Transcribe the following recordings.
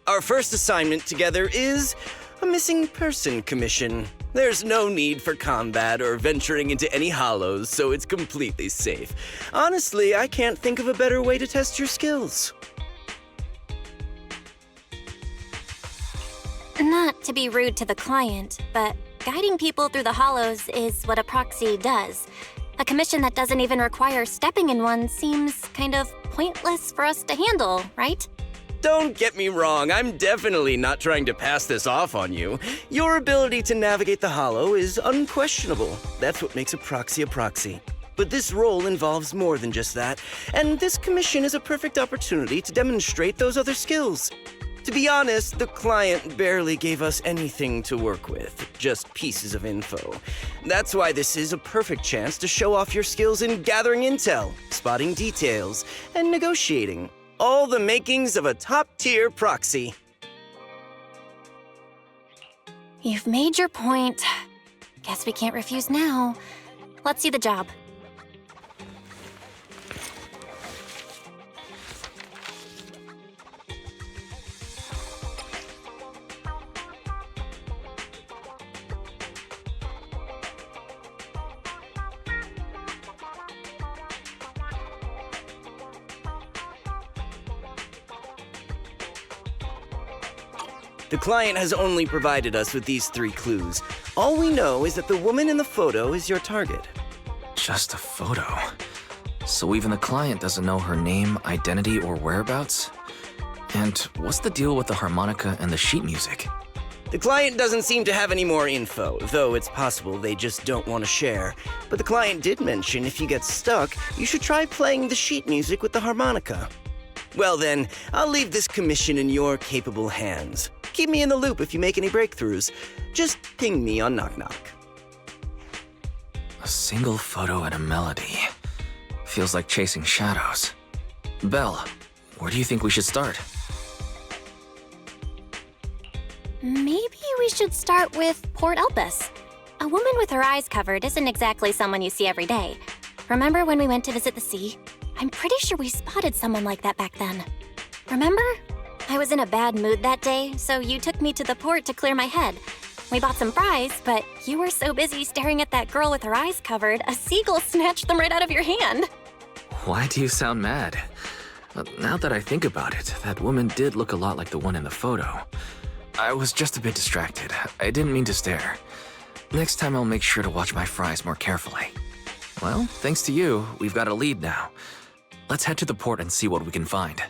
Our first assignment together is a missing person commission. There's no need for combat or venturing into any hollows, so it's completely safe. Honestly, I can't think of a better way to test your skills. Not to be rude to the client, but guiding people through the hollows is what a proxy does. A commission that doesn't even require stepping in one seems kind of pointless for us to handle, right? Don't get me wrong, I'm definitely not trying to pass this off on you. Your ability to navigate the hollow is unquestionable. That's what makes a proxy. But this role involves more than just that, and this commission is a perfect opportunity to demonstrate those other skills. To be honest, the client barely gave us anything to work with, just pieces of info. That's why this is a perfect chance to show off your skills in gathering intel, spotting details, and negotiating. All the makings of a top-tier proxy. You've made your point. Guess we can't refuse now. Let's see the job. The client has only provided us with these 3 clues. All we know is that the woman in the photo is your target. Just a photo. So even the client doesn't know her name, identity, or whereabouts? And what's the deal with the harmonica and the sheet music? The client doesn't seem to have any more info, though it's possible they just don't want to share. But the client did mention if you get stuck, you should try playing the sheet music with the harmonica. Well then, I'll leave this commission in your capable hands. Keep me in the loop if you make any breakthroughs. Just ping me on Knock Knock. A single photo and a melody. Feels like chasing shadows. Belle, where do you think we should start? Maybe we should start with Port Elpis. A woman with her eyes covered isn't exactly someone you see every day. Remember when we went to visit the sea? I'm pretty sure we spotted someone like that back then. Remember? I was in a bad mood that day, so you took me to the port to clear my head. We bought some fries, but you were so busy staring at that girl with her eyes covered, a seagull snatched them right out of your hand. Why do you sound mad? Now that I think about it, that woman did look a lot like the one in the photo. I was just a bit distracted. I didn't mean to stare. Next time I'll make sure to watch my fries more carefully. Well, thanks to you, we've got a lead now. Let's head to the port and see what we can find.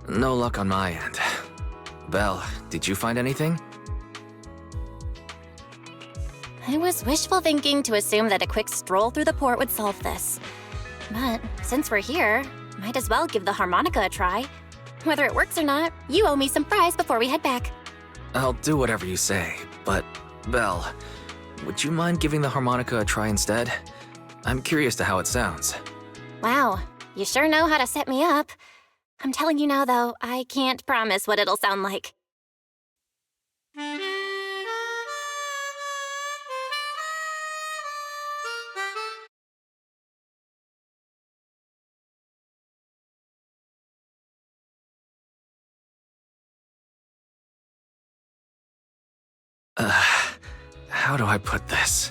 No luck on my end. Belle, did you find anything? I was wishful thinking to assume that a quick stroll through the port would solve this. But since we're here, might as well give the harmonica a try. Whether it works or not, you owe me some fries before we head back. I'll do whatever you say, but Belle, would you mind giving the harmonica a try instead? I'm curious to how it sounds. Wow, you sure know how to set me up. I'm telling you now, though, I can't promise what it'll sound like. How do I put this?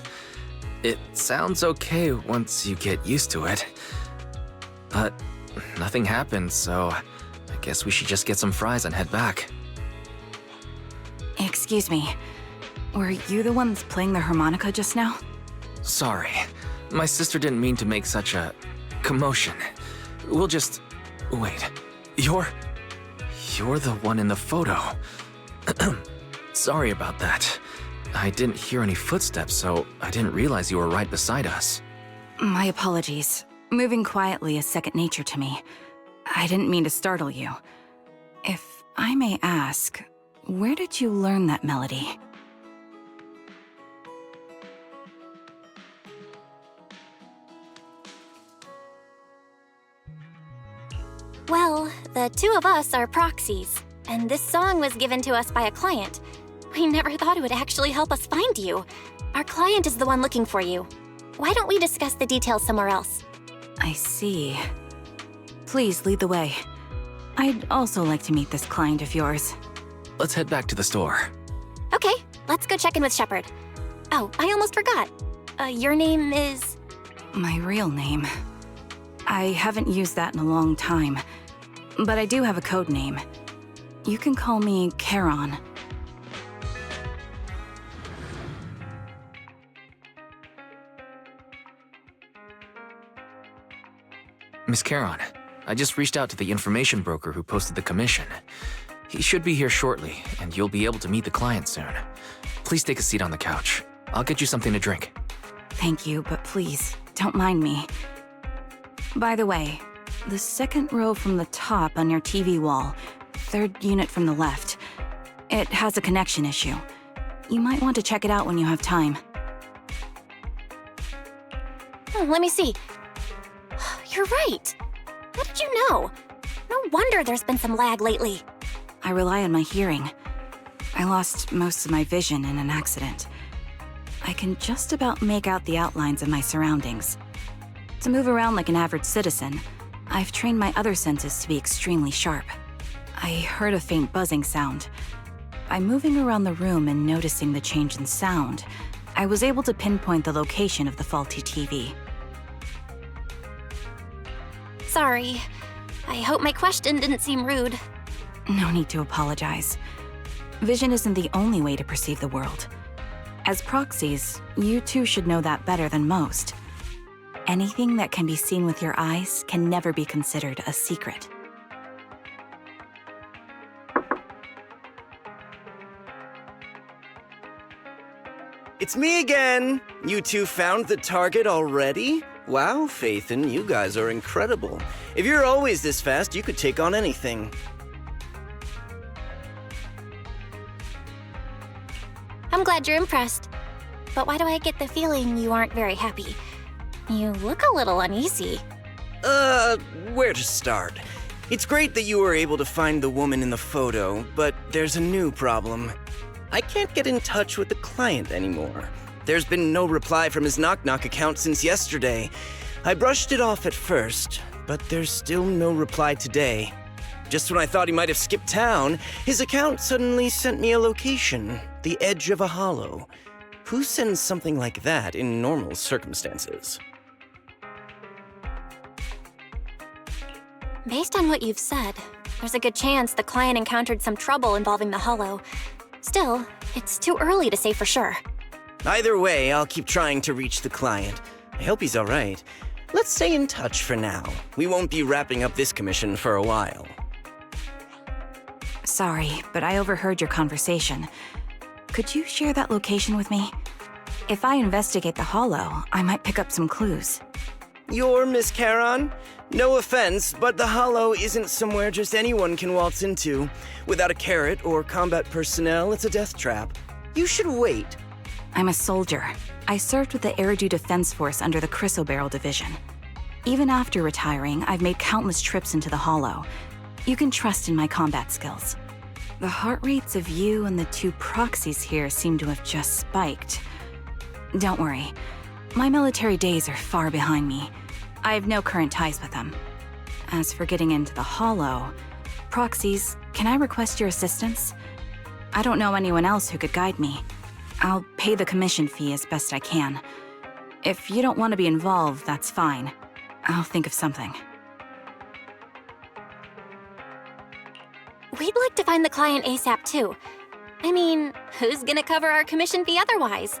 It sounds okay once you get used to it. But nothing happened, so I guess we should just get some fries and head back. Excuse me. Were you the ones playing the harmonica just now? Sorry. My sister didn't mean to make such a commotion. We'll just... Wait. You're the one in the photo. Sorry about that. I didn't hear any footsteps, so I didn't realize you were right beside us. My apologies. Moving quietly is second nature to me. I didn't mean to startle you. If I may ask, where did you learn that melody? Well, the two of us are proxies, and this song was given to us by a client. We never thought it would actually help us find you. Our client is the one looking for you. Why don't we discuss the details somewhere else? I see. Please lead the way. I'd also like to meet this client of yours. Let's head back to the store. Okay, let's go check in with Shepard. Oh, I almost forgot. Your name is... My real name. I haven't used that in a long time, but I do have a code name. You can call me Charon. Miss Charon, I just reached out to the information broker who posted the commission. He should be here shortly, and you'll be able to meet the client soon. Please take a seat on the couch. I'll get you something to drink. Thank you, but please, don't mind me. By the way, the second row from the top on your TV wall, third unit from the left, it has a connection issue. You might want to check it out when you have time. Let me see. You're right. How did you know? No wonder there's been some lag lately. I rely on my hearing. I lost most of my vision in an accident. I can just about make out the outlines of my surroundings. To move around like an average citizen, I've trained my other senses to be extremely sharp. I heard a faint buzzing sound. By moving around the room and noticing the change in sound, I was able to pinpoint the location of the faulty TV. Sorry. I hope my question didn't seem rude. No need to apologize. Vision isn't the only way to perceive the world. As proxies, you too should know that better than most. Anything that can be seen with your eyes can never be considered a secret. It's me again! You two found the target already? Wow, Phaethon, you guys are incredible. If you're always this fast, you could take on anything. I'm glad you're impressed. But why do I get the feeling you aren't very happy? You look a little uneasy. Where to start? It's great that you were able to find the woman in the photo, but there's a new problem. I can't get in touch with the client anymore. There's been no reply from his Knock Knock account since yesterday. I brushed it off at first, but there's still no reply today. Just when I thought he might have skipped town, his account suddenly sent me a location, the edge of a hollow. Who sends something like that in normal circumstances? Based on what you've said, there's a good chance the client encountered some trouble involving the hollow. Still, it's too early to say for sure. Either way, I'll keep trying to reach the client. I hope he's all right. Let's stay in touch for now. We won't be wrapping up this commission for a while. Sorry, but I overheard your conversation. Could you share that location with me? If I investigate the hollow, I might pick up some clues. You're Miss Charon? No offense, but the hollow isn't somewhere just anyone can waltz into. Without a carrot or combat personnel, it's a death trap. You should wait. I'm a soldier. I served with the Eridu Defense Force under the Chrysoberyl Division. Even after retiring, I've made countless trips into the hollow. You can trust in my combat skills. The heart rates of you and the two proxies here seem to have just spiked. Don't worry. My military days are far behind me. I have no current ties with them. As for getting into the hollow, proxies, can I request your assistance? I don't know anyone else who could guide me. I'll pay the commission fee as best I can. If you don't want to be involved, that's fine. I'll think of something. We'd like to find the client ASAP too. I mean, who's gonna cover our commission fee otherwise?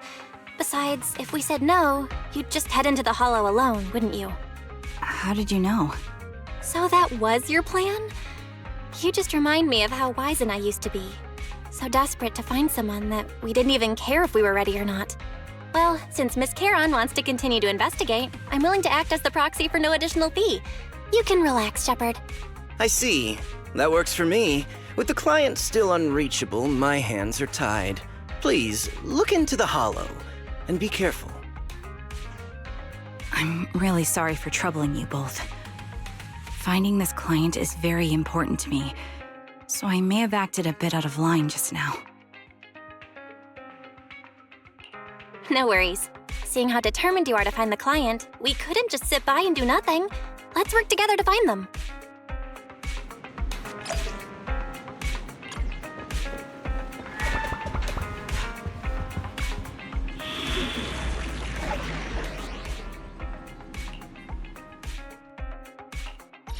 Besides, if we said no, you'd just head into the hollow alone, wouldn't you? How did you know? So that was your plan? You just remind me of how Wise and I used to be. So desperate to find someone that we didn't even care if we were ready or not. Well, since Miss Charon wants to continue to investigate, I'm willing to act as the proxy for no additional fee. You can relax, Shepard. I see. That works for me. With the client still unreachable, my hands are tied. Please, look into the hollow, and be careful. I'm really sorry for troubling you both. Finding this client is very important to me, so I may have acted a bit out of line just now. No worries. Seeing how determined you are to find the client, we couldn't just sit by and do nothing. Let's work together to find them.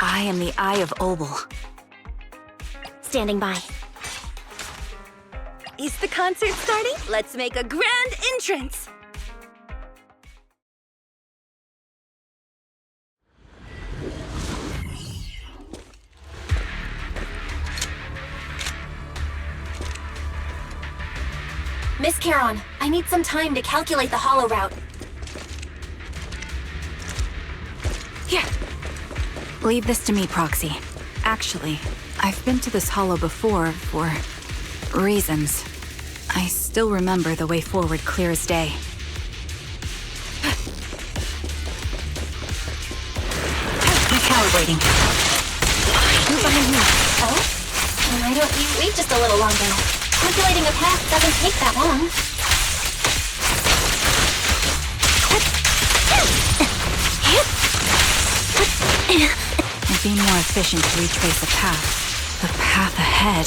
I am the Eye of Obel. Standing by. Is the concert starting? Let's make a grand entrance! Miss Charon, I need some time to calculate the hollow route. Here. Leave this to me, Proxy. Actually, I've been to this hollow before for reasons. I still remember the way forward clear as day. Recalibrating. Move behind me. Oh? Why don't you wait just a little longer? Calculating a path doesn't take that long. It'd be more efficient to retrace the path. The path ahead.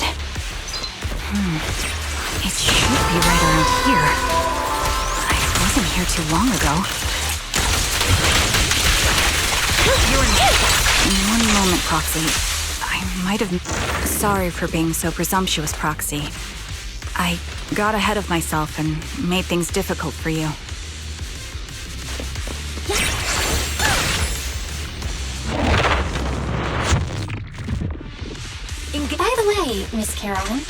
It should be right around here. I wasn't here too long ago. One moment, Proxy. I might have... Sorry for being so presumptuous, Proxy. I got ahead of myself and made things difficult for you. By the way, Miss Charon,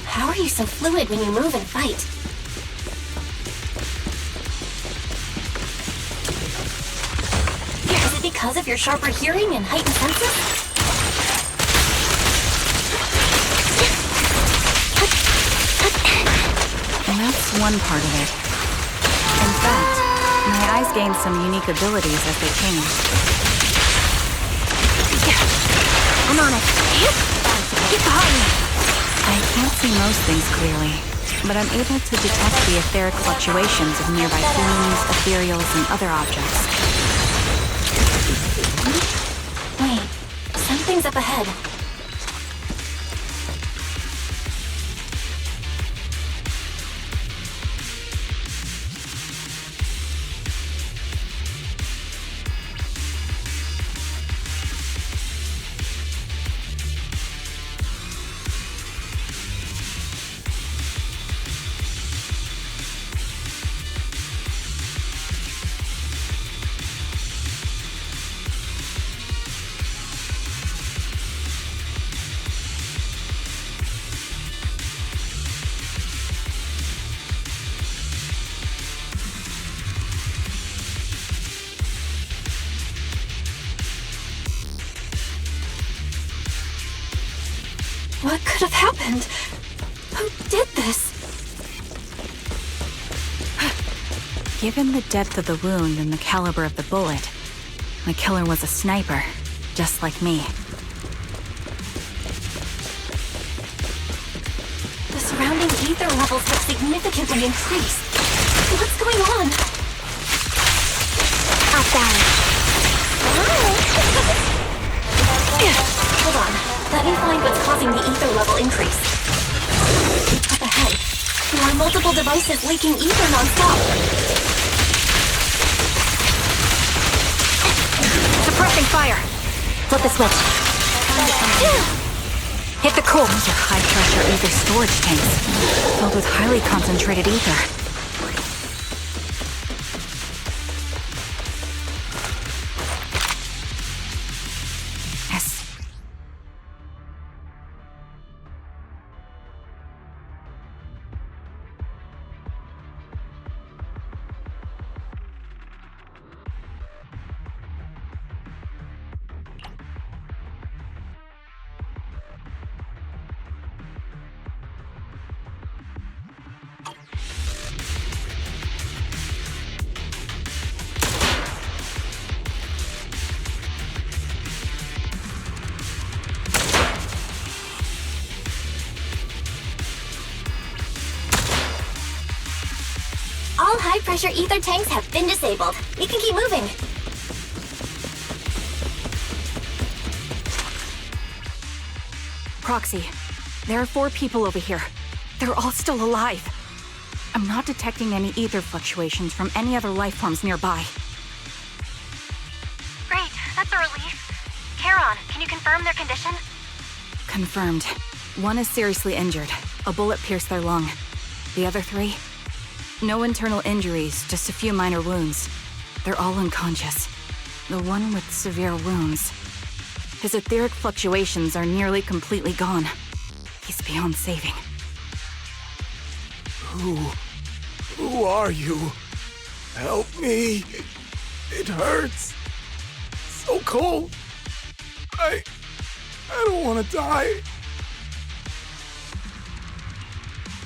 how are you so fluid when you move and fight? because of your sharper hearing and heightened senses? And that's one part of it. In fact, my eyes gained some unique abilities as they changed. I'm on it. Get behind me. I can't see most things clearly, but I'm able to detect the etheric fluctuations of nearby humans, ethereals, and other objects. Wait, something's up ahead. What could have happened? Who did this? Given the depth of the wound and the caliber of the bullet, the killer was a sniper, just like me. The surrounding ether levels have significantly increased. What's going on? I've got it. Hold on. Let me find what's causing the ether level increase. Up ahead, there are multiple devices leaking ether non-stop. Suppressing fire! Flip the switch. Hit the core! Those are high-pressure ether storage tanks, filled with highly concentrated ether. Yes. All high-pressure ether tanks have been disabled. You can keep moving. Proxy, there are 4 people over here. They're all still alive. I'm not detecting any ether fluctuations from any other life forms nearby. Great, that's a relief. Charon, can you confirm their condition? Confirmed. 1 is seriously injured. A bullet pierced their lung. The other 3? No internal injuries, just a few minor wounds. They're all unconscious. The one with severe wounds. His etheric fluctuations are nearly completely gone. He's beyond saving. Who are you? Help me. It hurts. So cold. I don't want to die.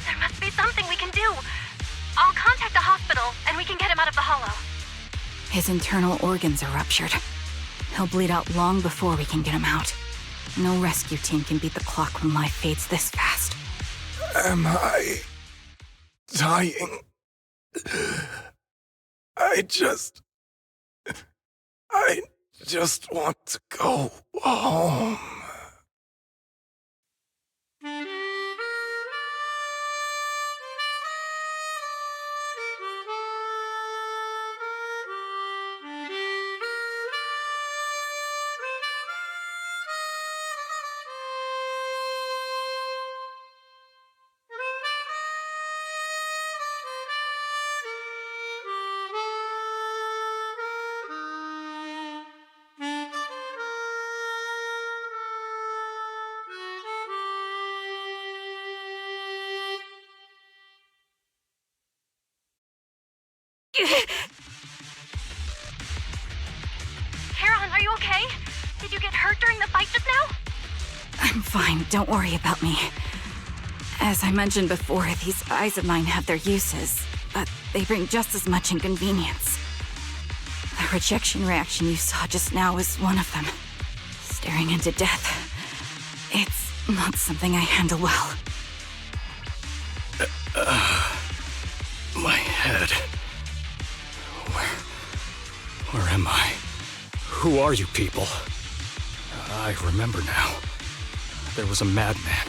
There must be something we can do. I'll contact the hospital, and we can get him out of the hollow. His internal organs are ruptured. He'll bleed out long before we can get him out. No rescue team can beat the clock when life fades this fast. Am I dying? I just want to go home. okay? Did you get hurt during the fight just now? I'm fine, don't worry about me. As I mentioned before, these eyes of mine have their uses, but they bring just as much inconvenience. The rejection reaction you saw just now was one of them. Staring into death. It's not something I handle well. My head. Where am I? Who are you people? I remember now. There was a madman,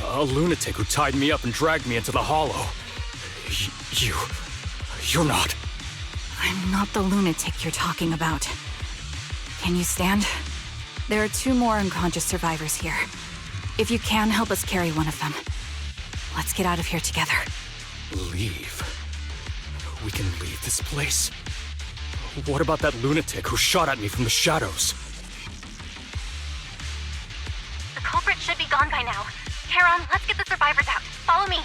a lunatic who tied me up and dragged me into the hollow. You're not. I'm not the lunatic you're talking about. Can you stand? There are 2 more unconscious survivors here. If you can, help us carry one of them. Let's get out of here together. Leave? We can leave this place? What about that lunatic who shot at me from the shadows? The culprit should be gone by now. Charon, let's get the survivors out. Follow me.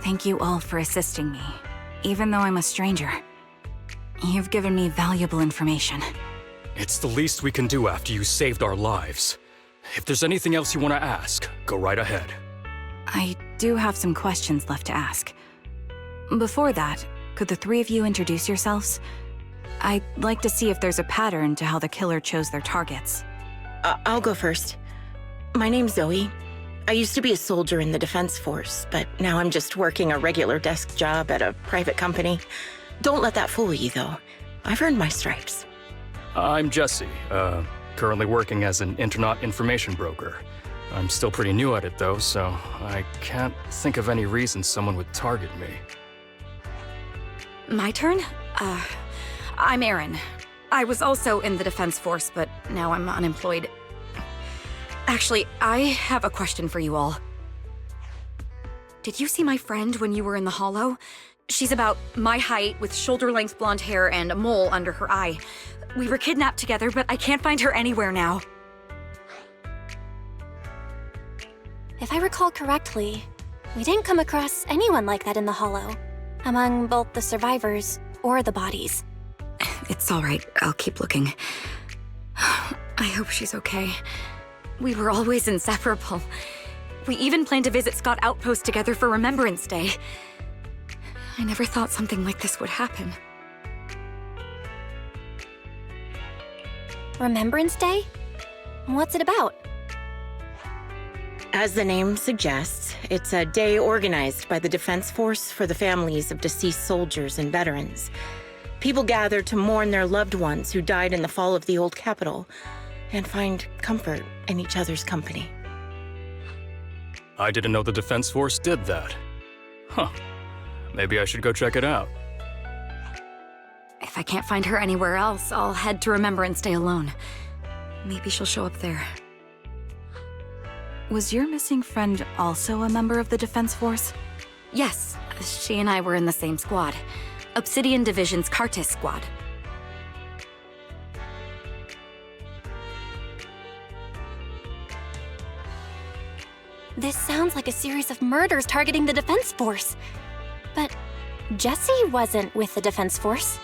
Thank you all for assisting me, even though I'm a stranger. You've given me valuable information. It's the least we can do after you saved our lives. If there's anything else you want to ask, go right ahead. I do have some questions left to ask. Before that, could the three of you introduce yourselves? I'd like to see if there's a pattern to how the killer chose their targets. I'll go first. My name's Zoe. I used to be a soldier in the Defense Force, but now I'm just working a regular desk job at a private company. Don't let that fool you, though. I've earned my stripes. I'm Jesse, currently working as an internet information broker. I'm still pretty new at it, though, so I can't think of any reason someone would target me. My turn? I'm Erin. I was also in the Defense Force, but now I'm unemployed. Actually, I have a question for you all. Did you see my friend when you were in the Hollow? She's about my height, with shoulder-length blonde hair and a mole under her eye. We were kidnapped together, but I can't find her anywhere now. If I recall correctly, we didn't come across anyone like that in the Hollow, among both the survivors or the bodies. It's all right. I'll keep looking. I hope she's okay. We were always inseparable. We even planned to visit Scott Outpost together for Remembrance Day. I never thought something like this would happen. Remembrance Day? What's it about? As the name suggests, it's a day organized by the Defense Force for the families of deceased soldiers and veterans. People gather to mourn their loved ones who died in the fall of the old capital and find comfort in each other's company. I didn't know the Defense Force did that. Huh. Maybe I should go check it out. If I can't find her anywhere else, I'll head to Remembrance Day alone. Maybe she'll show up there. Was your missing friend also a member of the Defense Force? Yes, she and I were in the same squad. Obsidian Division's Cartis squad. This sounds like a series of murders targeting the Defense Force. But Jesse wasn't with the Defense Force.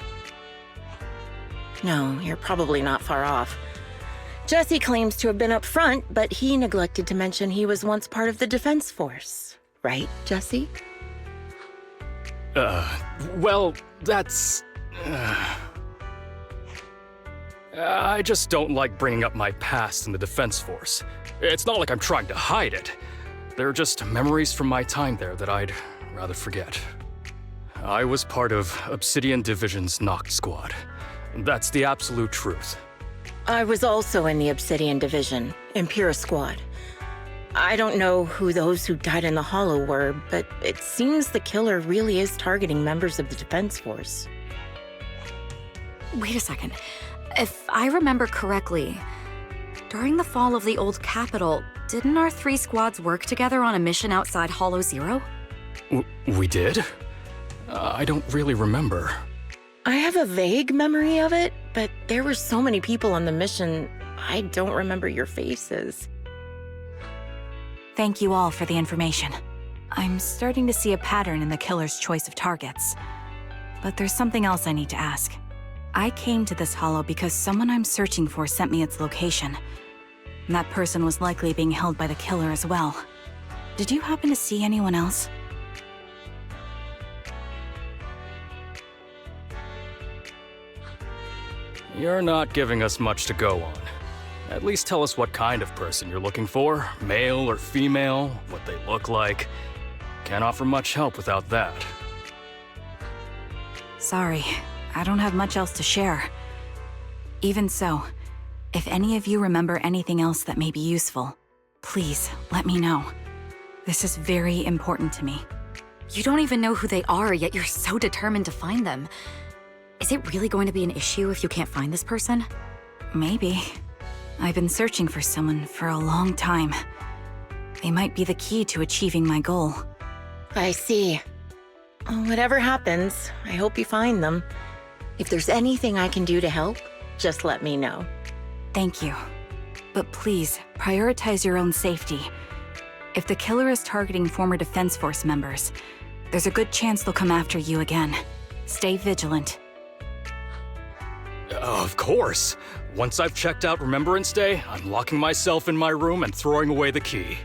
No, you're probably not far off. Jesse claims to have been up front, but he neglected to mention he was once part of the Defense Force. Right, Jesse? Well, that's... I just don't like bringing up my past in the Defense Force. It's not like I'm trying to hide it. They're just memories from my time there that I'd rather forget. I was part of Obsidian Division's Noct Squad. That's the absolute truth. I was also in the Obsidian Division, Impera Squad. I don't know who those who died in the Hollow were, but it seems the killer really is targeting members of the Defense Force. Wait a second. If I remember correctly, during the fall of the old capital, didn't our three squads work together on a mission outside Hollow Zero? We did? I don't really remember. I have a vague memory of it, but there were so many people on the mission, I don't remember your faces. Thank you all for the information. I'm starting to see a pattern in the killer's choice of targets. But there's something else I need to ask. I came to this hollow because someone I'm searching for sent me its location. And that person was likely being held by the killer as well. Did you happen to see anyone else? You're not giving us much to go on. At least tell us what kind of person you're looking for, male or female, what they look like. Can't offer much help without that. Sorry, I don't have much else to share. Even so, if any of you remember anything else that may be useful, please let me know. This is very important to me. You don't even know who they are, yet you're so determined to find them. Is it really going to be an issue if you can't find this person? Maybe. I've been searching for someone for a long time. They might be the key to achieving my goal. I see. Whatever happens, I hope you find them. If there's anything I can do to help, just let me know. Thank you. But please, prioritize your own safety. If the killer is targeting former Defense Force members, There's a good chance they'll come after you again. Stay vigilant. Of course. Once I've checked out Remembrance Day, I'm locking myself in my room and throwing away the key.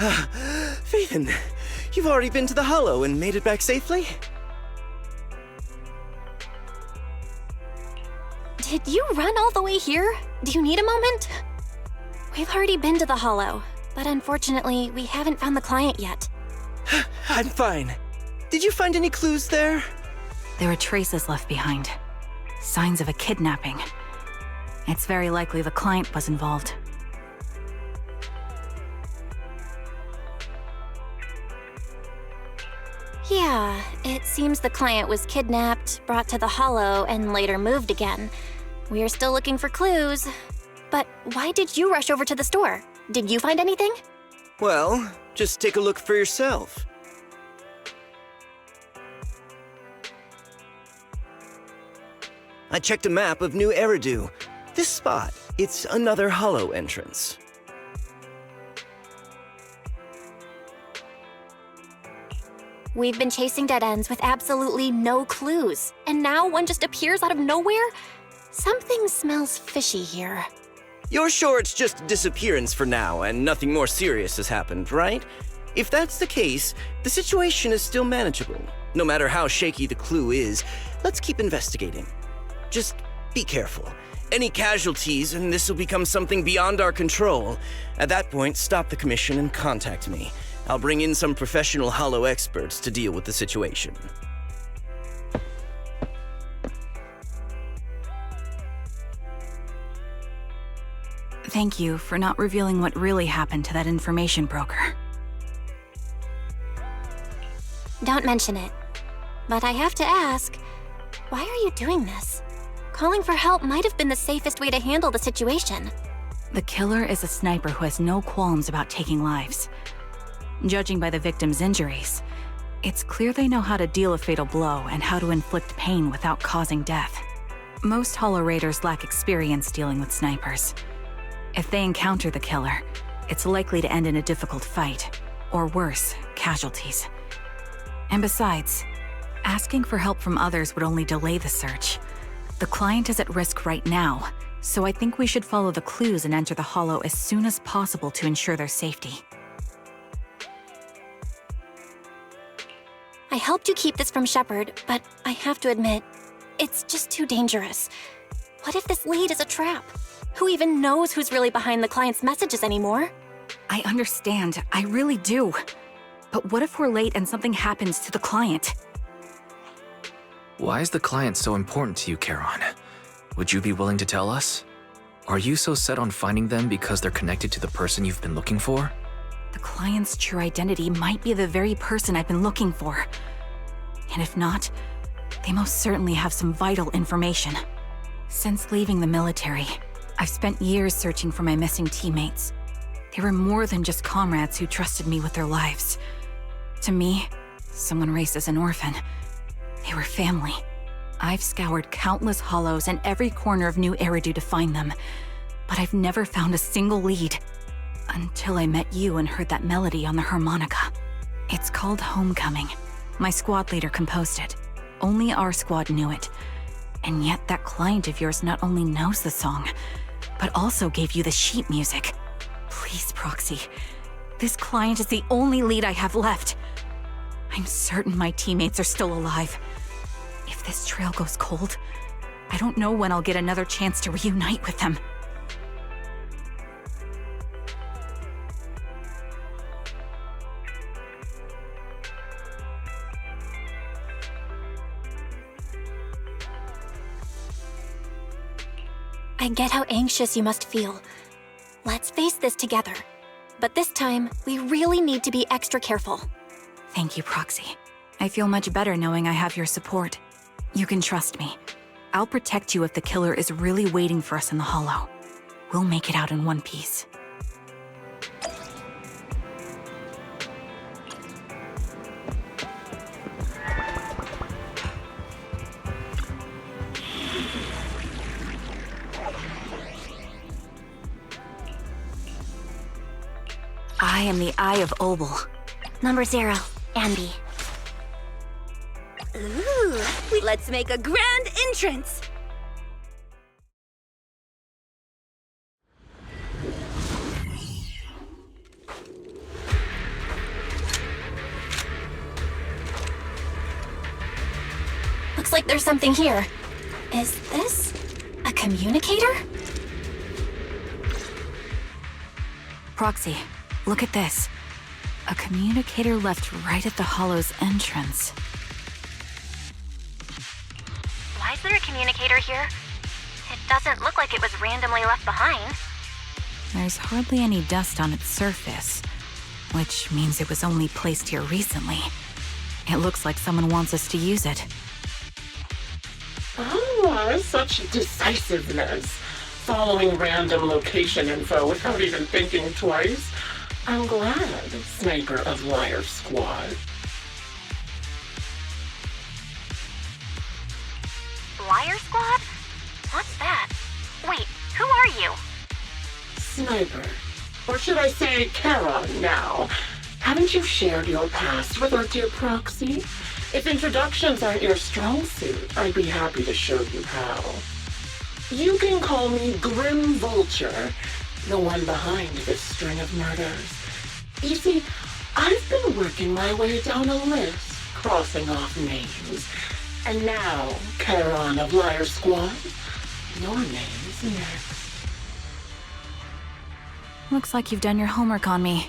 Phaethon, you've already been to the Hollow and made it back safely? Did you run all the way here? Do you need a moment? We've already been to the Hollow, but unfortunately, we haven't found the client yet. I'm fine. Did you find any clues there? There are traces left behind. Signs of a kidnapping. It's very likely the client was involved. Yeah, it seems the client was kidnapped, brought to the Hollow, and later moved again. We're still looking for clues. But why did you rush over to the store? Did you find anything? Well, just take a look for yourself. I checked a map of New Eridu. This spot, it's another Hollow entrance. We've been chasing dead ends with absolutely no clues, and now one just appears out of nowhere? Something smells fishy here. You're sure it's just disappearance for now and nothing more serious has happened, right? If that's the case, the situation is still manageable. No matter how shaky the clue is, let's keep investigating. Just be careful. Any casualties and this will become something beyond our control. At that point, stop the commission and contact me. I'll bring in some professional Hollow experts to deal with the situation. Thank you for not revealing what really happened to that information broker. Don't mention it. But I have to ask, why are you doing this? Calling for help might have been the safest way to handle the situation. The killer is a sniper who has no qualms about taking lives. Judging by the victim's injuries, it's clear they know how to deal a fatal blow and how to inflict pain without causing death. Most Hollow Raiders lack experience dealing with snipers. If they encounter the killer, it's likely to end in a difficult fight, or worse, casualties. And besides, asking for help from others would only delay the search. The client is at risk right now, so I think we should follow the clues and enter the Hollow as soon as possible to ensure their safety. I helped you keep this from Shepard, but I have to admit, it's just too dangerous. What if this lead is a trap? Who even knows who's really behind the client's messages anymore? I understand, I really do. But what if we're late and something happens to the client? Why is the client so important to you, Charon? Would you be willing to tell us? Are you so set on finding them because they're connected to the person you've been looking for? The client's true identity might be the very person I've been looking for. And if not, they most certainly have some vital information. Since leaving the military, I've spent years searching for my missing teammates. They were more than just comrades who trusted me with their lives. To me, someone raised as an orphan, they were family. I've scoured countless hollows and every corner of New Eridu to find them, but I've never found a single lead. Until I met you and heard that melody on the harmonica. It's called Homecoming. My squad leader composed it. Only our squad knew it. And yet that client of yours not only knows the song, but also gave you the sheet music. Please, Proxy. This client is the only lead I have left. I'm certain my teammates are still alive. If this trail goes cold, I don't know when I'll get another chance to reunite with them. I get how anxious you must feel. Let's face this together. But this time, we really need to be extra careful. Thank you, Proxy. I feel much better knowing I have your support. You can trust me. I'll protect you if the killer is really waiting for us in the Hollow. We'll make it out in one piece. I am the Eye of Obel. Number 0, Ambi. Ooh, let's make a grand entrance. Looks like there's something here. Is this a communicator? Proxy, look at this. A communicator left right at the Hollow's entrance. Why is there a communicator here? It doesn't look like it was randomly left behind. There's hardly any dust on its surface, which means it was only placed here recently. It looks like someone wants us to use it. Oh, such decisiveness. Following random location info without even thinking twice. I'm glad, Sniper of Liar Squad. Liar Squad? What's that? Wait, who are you? Sniper. Or should I say Charon now? Haven't you shared your past with our dear Proxy? If introductions aren't your strong suit, I'd be happy to show you how. You can call me Grim Vulture, the one behind this string of murders. You see, I've been working my way down a list, crossing off names. And now, Charon of Liar Squad, your name's next. Looks like you've done your homework on me.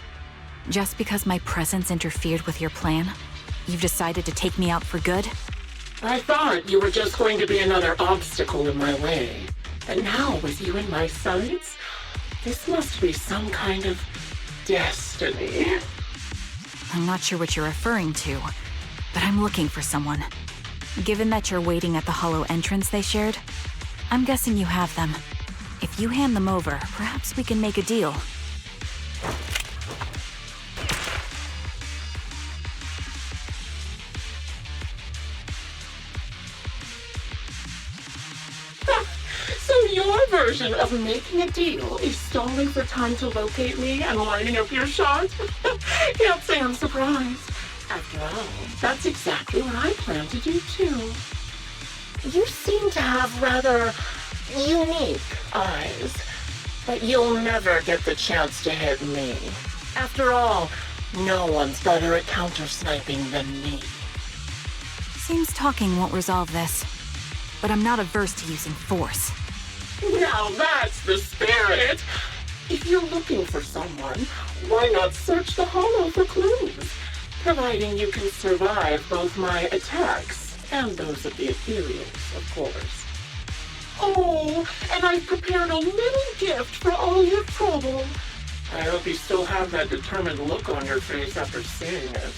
Just because my presence interfered with your plan, you've decided to take me out for good? I thought you were just going to be another obstacle in my way. And now, with you in my sights, this must be some kind of destiny. I'm not sure what you're referring to, but I'm looking for someone. Given that you're waiting at the Hollow entrance they shared, I'm guessing you have them. If you hand them over, perhaps we can make a deal. So your version of making a deal is stalling for time to locate me and lining up your shot? Can't say I'm surprised. After all, that's exactly what I plan to do too. You seem to have rather unique eyes, but you'll never get the chance to hit me. After all, no one's better at counter-sniping than me. Seems talking won't resolve this, but I'm not averse to using force. Now that's the spirit! If you're looking for someone, why not search the Hollow for clues? Providing you can survive both my attacks and those of the Ethereals, of course. Oh, and I've prepared a little gift for all your trouble. I hope you still have that determined look on your face after seeing it.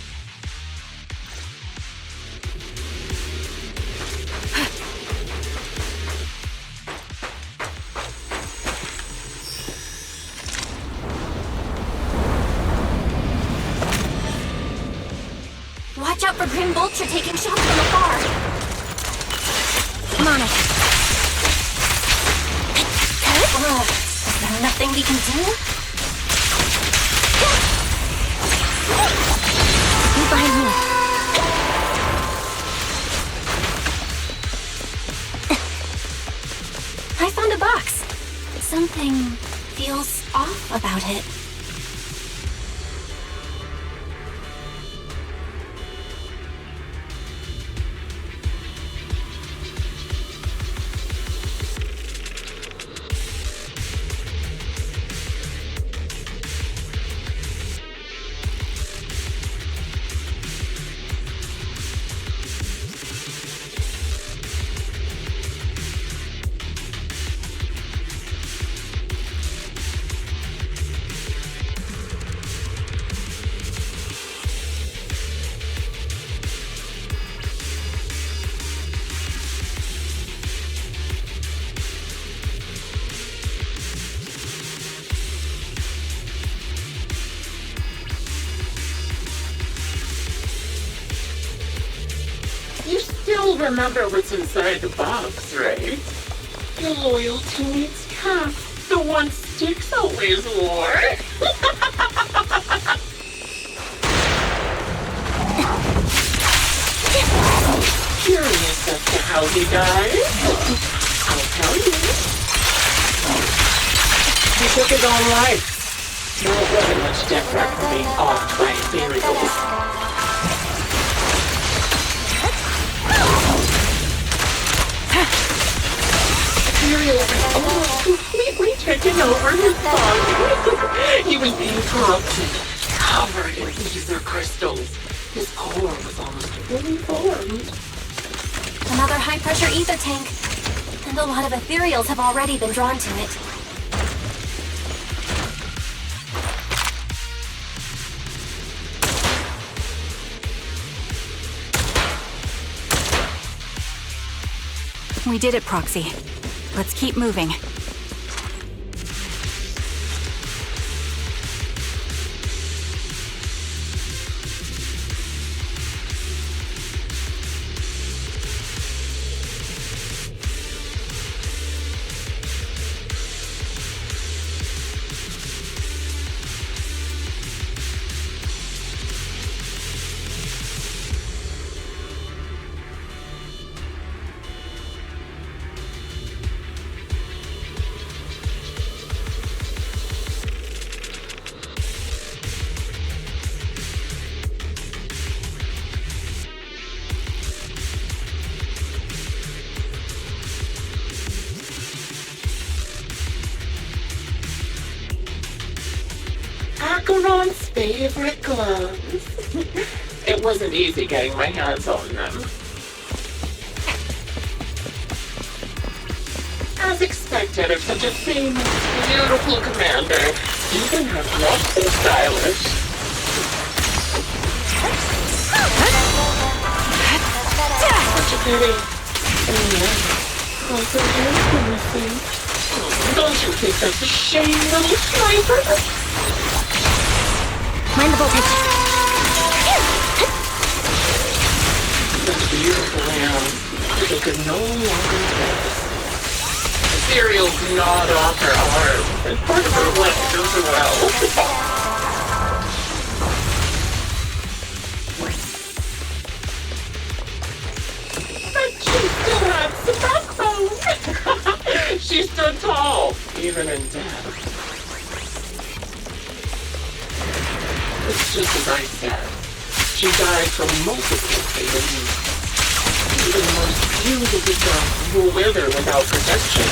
Watch out for Grim Vulture taking shots from afar. Come on it. Is there nothing we can do? Move behind me. it. You still remember what's inside the box, right? Your loyal teammate's cap, the one Styx always wore. Curious as to how he died? I'll tell you. He took his own life. It wasn't much different from being offed by Eridu. Imperial was almost completely taken over his body. He was being corrupted, covered in ether crystals. His core was almost fully formed. Another high-pressure ether tank. And a lot of ethereals have already been drawn to it. We did it, Proxy. Let's keep moving. Acheron's favorite gloves. It wasn't easy getting my hands on them. As expected of such a famous, beautiful commander, even her gloves are stylish. Such a pity. And yet, also hands missing. Don't you think that's a shame, little sniper? Mind the voltage. Such beautiful hands, but they could no longer pass. The cereal's gnawed off her arm, and part of her leg as well. But she still had some backbone. She stood tall, even in death. It's just as I said. She died from multiple fatal. Even the most beautiful girl will wither without protection.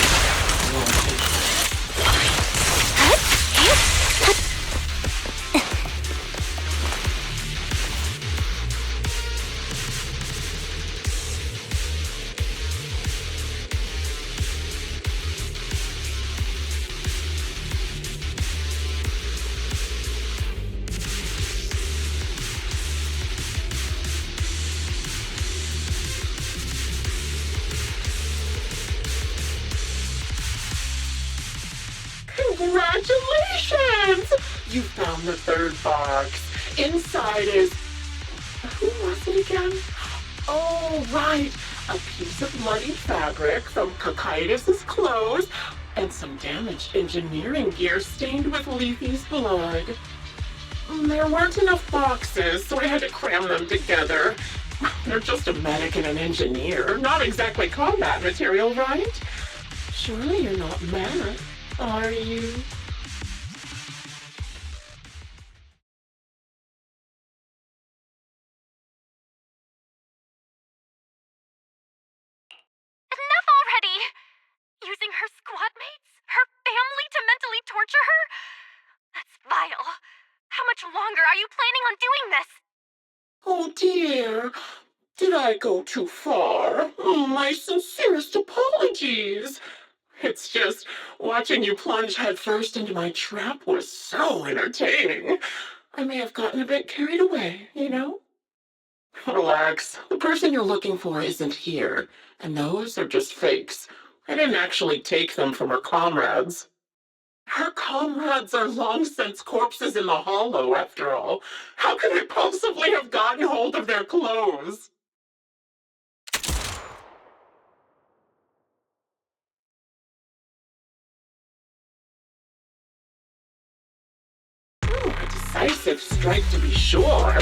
Congratulations! You found the third box. Inside is... Who was it again? Oh, right. A piece of bloody fabric from Cocytus's clothes and some damaged engineering gear stained with Leafy's blood. There weren't enough boxes, so I had to cram them together. They're just a medic and an engineer, not exactly combat material, right? Surely you're not mad, are you? torture her? That's vile. How much longer are you planning on doing this? Oh dear. Did I go too far? My sincerest apologies. It's just, watching you plunge headfirst into my trap was so entertaining. I may have gotten a bit carried away, you know? Relax. The person you're looking for isn't here, and those are just fakes. I didn't actually take them from her comrades. Her comrades are long since corpses in the hollow, after all. How could I possibly have gotten hold of their clothes? A decisive strike to be sure.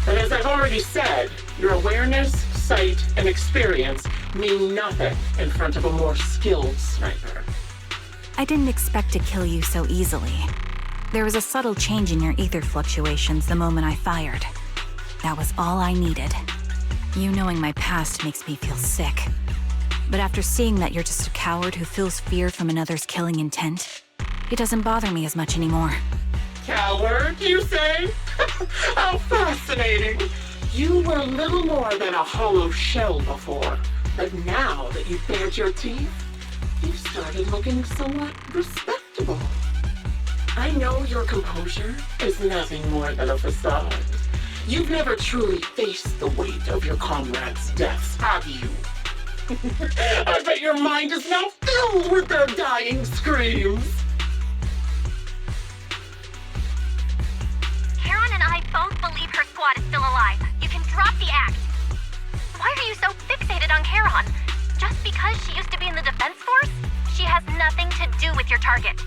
But as I've already said, your awareness, sight, and experience mean nothing in front of a more skilled sniper. I didn't expect to kill you so easily. There was a subtle change in your ether fluctuations the moment I fired. That was all I needed. You knowing my past makes me feel sick. But after seeing that you're just a coward who feels fear from another's killing intent, it doesn't bother me as much anymore. Coward, you say? How fascinating! You were little more than a hollow shell before, but now that you've bared your teeth, you've started looking somewhat respectable. I know your composure is nothing more than a facade. You've never truly faced the weight of your comrades' deaths, have you? I bet your mind is now filled with their dying screams. Karen and I both believe her squad is still alive. You can drop the act. Why are you so fixated on Karen? Just because she used to be in the defense force? She has nothing to do with your target.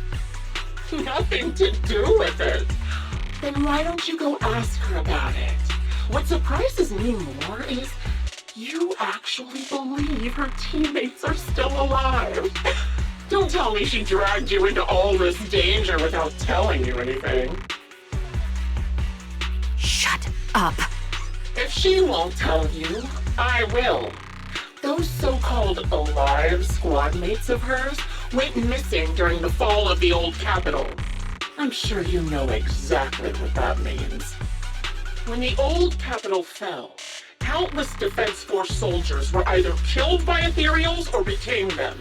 Nothing to do with it? Then why don't you go ask her about it? What surprises me more is you actually believe her teammates are still alive. Don't tell me she dragged you into all this danger without telling you anything. Shut up. If she won't tell you, I will. Those so-called alive squad mates of hers went missing during the fall of the old capital. I'm sure you know exactly what that means. When the old capital fell, countless Defense Force soldiers were either killed by ethereals or became them.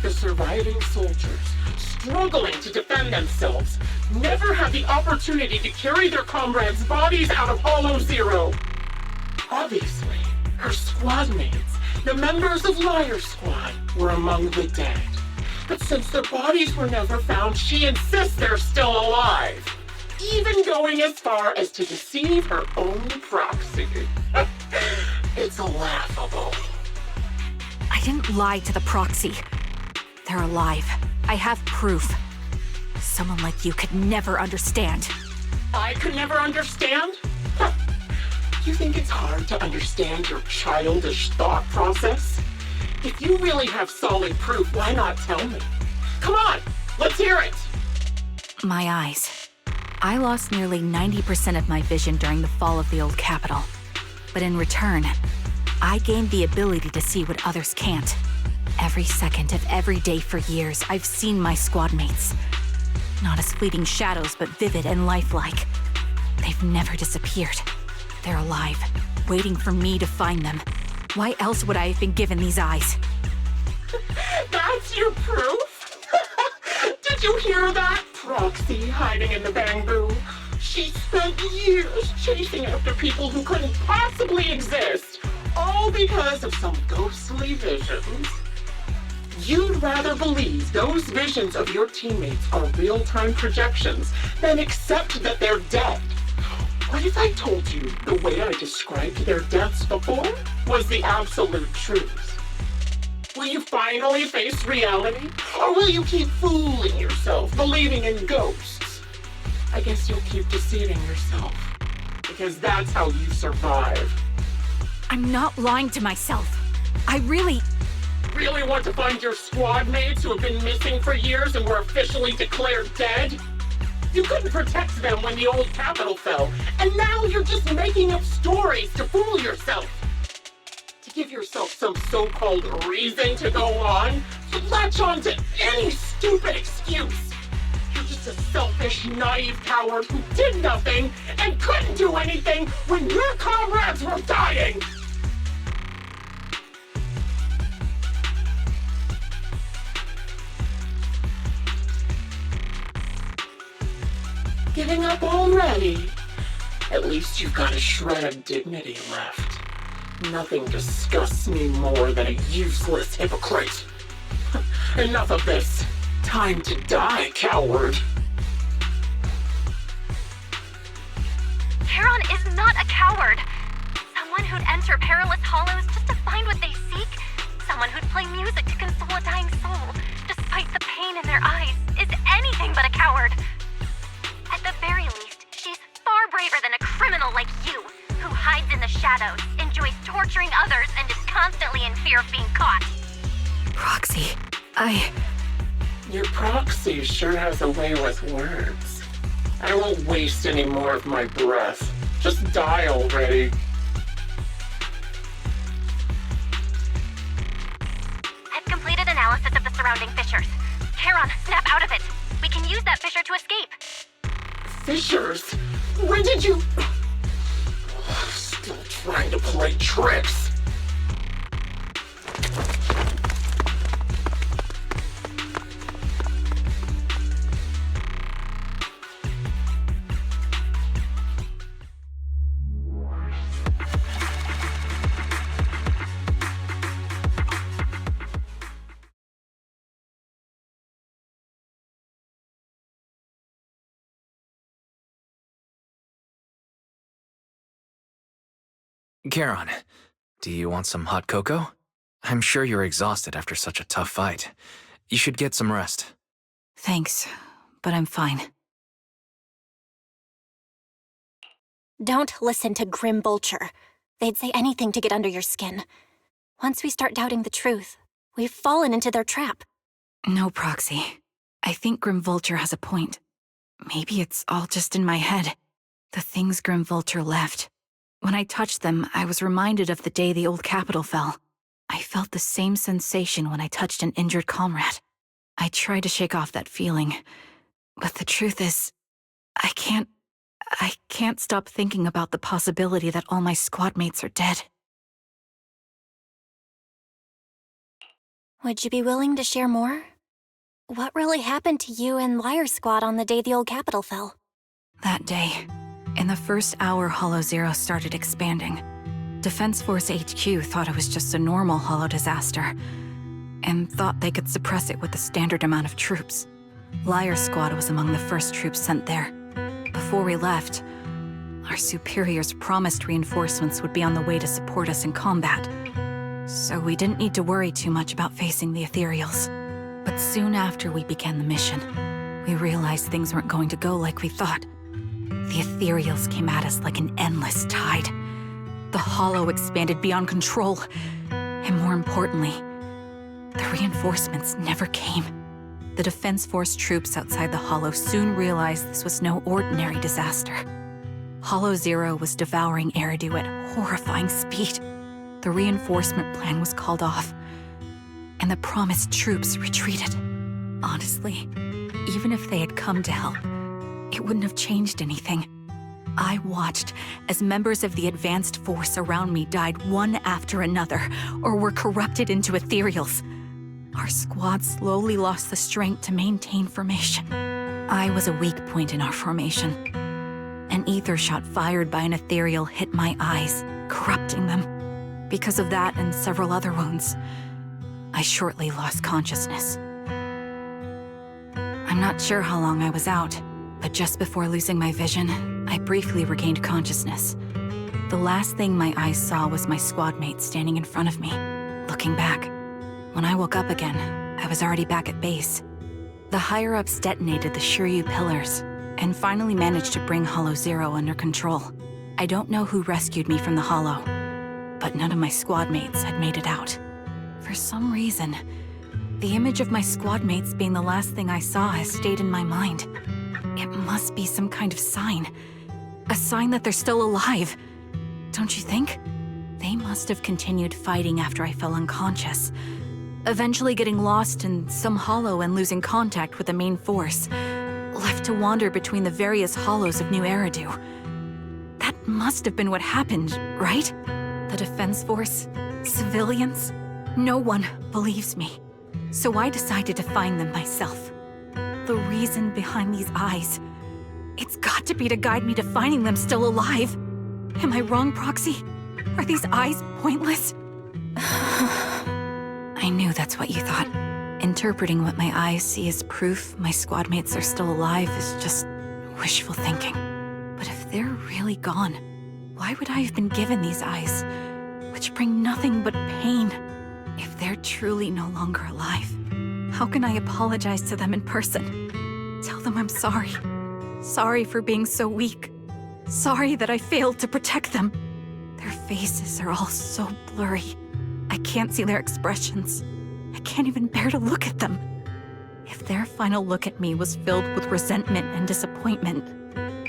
The surviving soldiers, struggling to defend themselves, never had the opportunity to carry their comrades' bodies out of Hollow Zero. Obviously, her squad mates, the members of Liar Squad, were among the dead. But since their bodies were never found, she insists they're still alive, even going as far as to deceive her own proxy. It's laughable. I didn't lie to the proxy. They're alive. I have proof. Someone like you could never understand. I could never understand? Huh. You think it's hard to understand your childish thought process? If you really have solid proof, why not tell me? Come on, let's hear it! My eyes. I lost nearly 90% of my vision during the fall of the old capital. But in return, I gained the ability to see what others can't. Every second of every day for years, I've seen my squad mates. Not as fleeting shadows, but vivid and lifelike. They've never disappeared. They're alive, waiting for me to find them. Why else would I have been given these eyes? That's your proof? Did you hear that? Proxy hiding in the bamboo. She spent years chasing after people who couldn't possibly exist, all because of some ghostly visions. You'd rather believe those visions of your teammates are real-time projections than accept that they're dead. What if I told you the way I described their deaths before was the absolute truth? Will you finally face reality? Or will you keep fooling yourself, believing in ghosts? I guess you'll keep deceiving yourself, because that's how you survive. I'm not lying to myself. I really want to find your squad mates who have been missing for years and were officially declared dead? You couldn't protect them when the old capital fell, and now you're just making up stories to fool yourself. To give yourself some so-called reason to go on, to latch on to any stupid excuse. You're just just a selfish, naive coward who did nothing and couldn't do anything when your comrades were dying! Giving up already? At least you've got a shred of dignity left. Nothing disgusts me more than a useless hypocrite. Enough of this. Time to die, coward. Charon is not a coward. Someone who'd enter perilous hollows just to find what they seek. Someone who'd play music to console a dying soul, despite the pain in their eyes, is anything but a coward. At the very least, she's far braver than a criminal like you, who hides in the shadows, enjoys torturing others, and is constantly in fear of being caught. Proxy, Your proxy sure has a way with words. I won't waste any more of my breath. Just die already. I've completed analysis of the surrounding fissures. Charon, snap out of it. We can use that fissure to escape. Fissures? When did you... Still trying to play tricks. Charon, do you want some hot cocoa? I'm sure you're exhausted after such a tough fight. You should get some rest. thanks, but I'm fine. Don't listen to Grim Vulture. They'd say anything to get under your skin. Once we start doubting the truth, we've fallen into their trap. No, Proxy. I think Grim Vulture has a point. Maybe it's all just in my head. The things Grim Vulture left. When I touched them, I was reminded of the day the old capital fell. I felt the same sensation when I touched an injured comrade. I tried to shake off that feeling, but the truth is, I can't stop thinking about the possibility that all my squad mates are dead. Would you be willing to share more? What really happened to you and Liar Squad on the day the old capital fell? That day, in the first hour Hollow Zero started expanding, Defense Force HQ thought it was just a normal Hollow disaster, and thought they could suppress it with the standard amount of troops. Liar Squad was among the first troops sent there. Before we left, our superiors promised reinforcements would be on the way to support us in combat, so we didn't need to worry too much about facing the Ethereals. But soon after we began the mission, we realized things weren't going to go like we thought. The Ethereals came at us like an endless tide. The Hollow expanded beyond control, and more importantly, the reinforcements never came. The Defense Force troops outside the Hollow soon realized this was no ordinary disaster. Hollow Zero was devouring Eridu at horrifying speed. The reinforcement plan was called off, and the promised troops retreated. Honestly, even if they had come to help, it wouldn't have changed anything. I watched as members of the advanced force around me died one after another, or were corrupted into ethereals. Our squad slowly lost the strength to maintain formation. I was a weak point in our formation. An ether shot fired by an ethereal hit my eyes, corrupting them. Because of that and several other wounds, I shortly lost consciousness. I'm not sure how long I was out, but just before losing my vision, I briefly regained consciousness. The last thing my eyes saw was my squad mate standing in front of me, looking back. When I woke up again, I was already back at base. The higher-ups detonated the Shiryu pillars, and finally managed to bring Hollow Zero under control. I don't know who rescued me from the Hollow, but none of my squad mates had made it out. For some reason, the image of my squad mates being the last thing I saw has stayed in my mind. It must be some kind of sign. A sign that they're still alive. Don't you think? They must have continued fighting after I fell unconscious, eventually getting lost in some hollow and losing contact with the main force, left to wander between the various hollows of New Eridu. That must have been what happened, right? The Defense Force, civilians, no one believes me. So I decided to find them myself. The reason behind these eyes, it's got to be to guide me to finding them still alive. Am I wrong, Proxy? Are these eyes pointless? I knew that's what you thought. Interpreting what my eyes see as proof my squad mates are still alive is just wishful thinking. But if they're really gone, why would I have been given these eyes, which bring nothing but pain? If they're truly no longer alive, how can I apologize to them in person? Tell them I'm sorry. Sorry for being so weak. Sorry that I failed to protect them. Their faces are all so blurry. I can't see their expressions. I can't even bear to look at them. If their final look at me was filled with resentment and disappointment,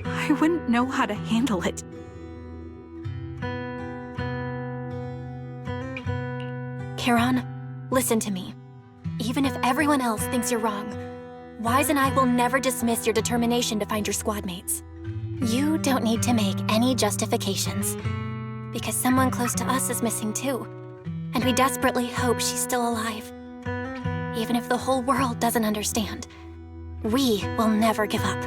I wouldn't know how to handle it. Charon, listen to me. Even if everyone else thinks you're wrong, Wise and I will never dismiss your determination to find your squad mates. You don't need to make any justifications, because someone close to us is missing too, and we desperately hope she's still alive. Even if the whole world doesn't understand, we will never give up.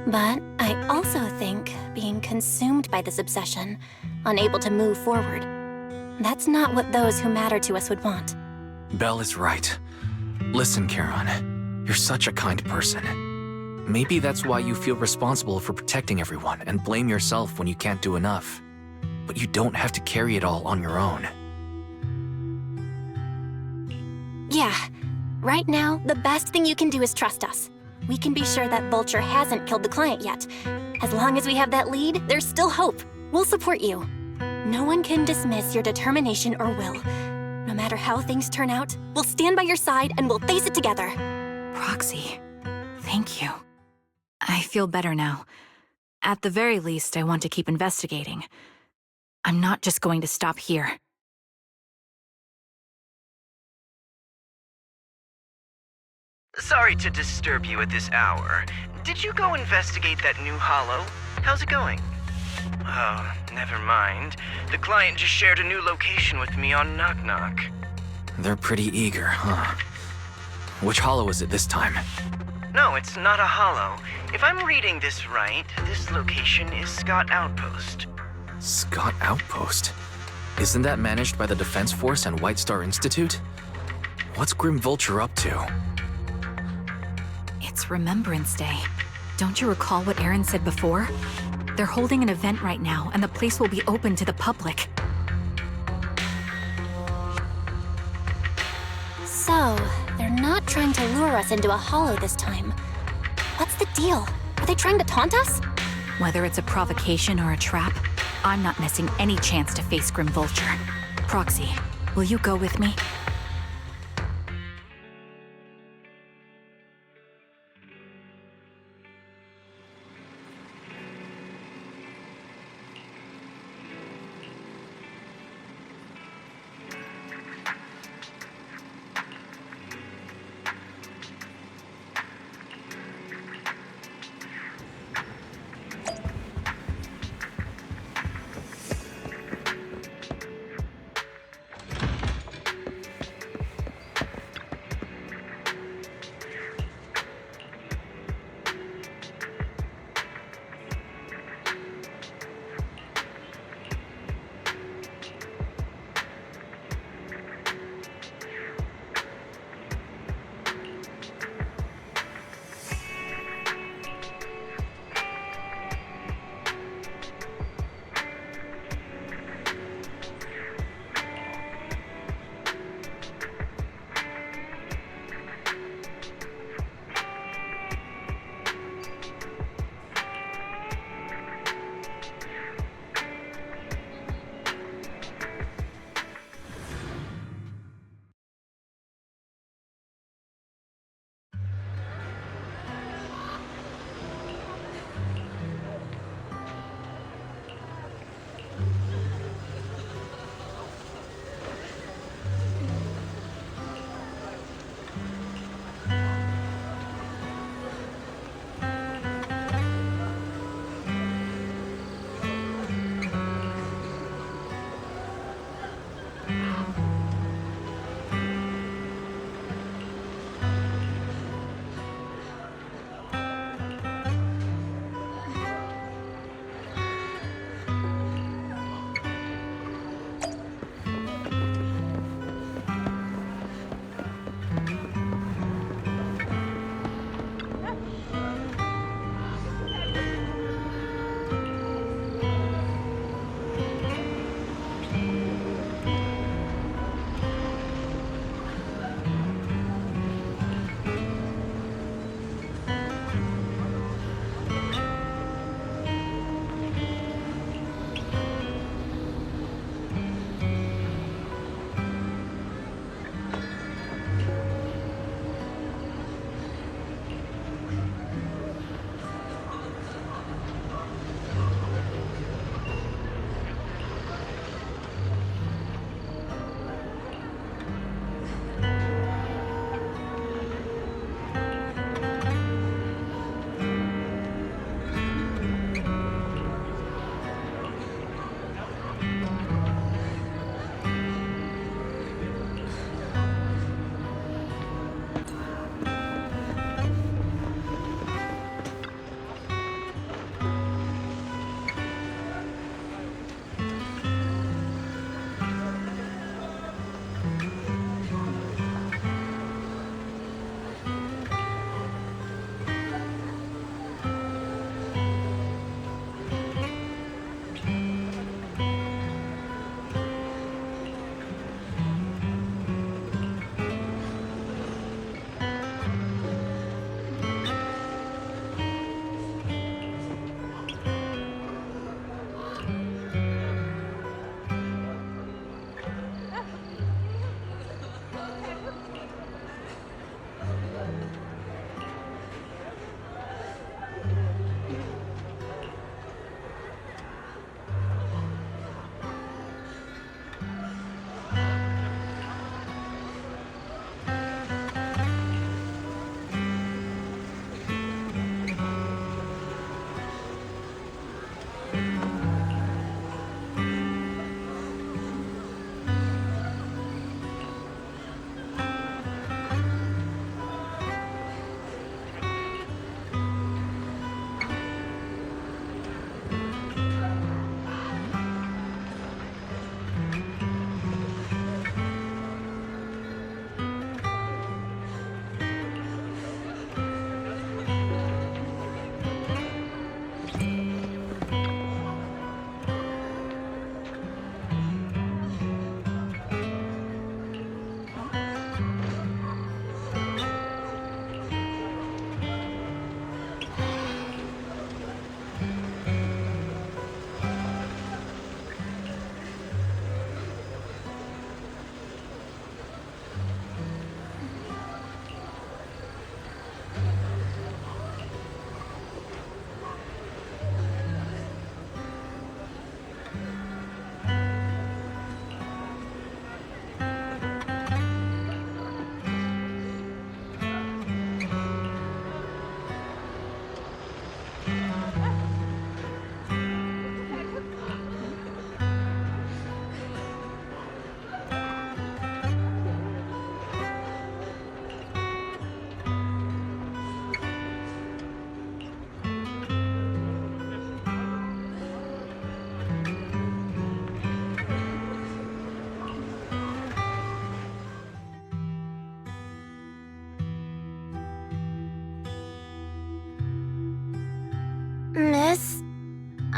But I also think being consumed by this obsession, unable to move forward, that's not what those who matter to us would want. Belle is right. Listen, Charon, you're such a kind person. Maybe that's why you feel responsible for protecting everyone and blame yourself when you can't do enough. But you don't have to carry it all on your own. Yeah. Right now, the best thing you can do is trust us. We can be sure that Vulture hasn't killed the client yet. As long as we have that lead, there's still hope. We'll support you. No one can dismiss your determination or will. No matter how things turn out, we'll stand by your side and we'll face it together. Proxy, thank you. I feel better now. At the very least, I want to keep investigating. I'm not just going to stop here. Sorry to disturb you at this hour. Did you go investigate that new hollow? How's it going? Oh, never mind. The client just shared a new location with me on Knock Knock. They're pretty eager, huh? Which hollow is it this time? No, it's not a hollow. If I'm reading this right, this location is Scott Outpost. Scott Outpost? Isn't that managed by the Defense Force and White Star Institute? What's Grim Vulture up to? It's Remembrance Day. Don't you recall what Aaron said before? They're holding an event right now, and the place will be open to the public. So, they're not trying to lure us into a hollow this time. What's the deal? Are they trying to taunt us? Whether it's a provocation or a trap, I'm not missing any chance to face Grim Vulture. Proxy, will you go with me?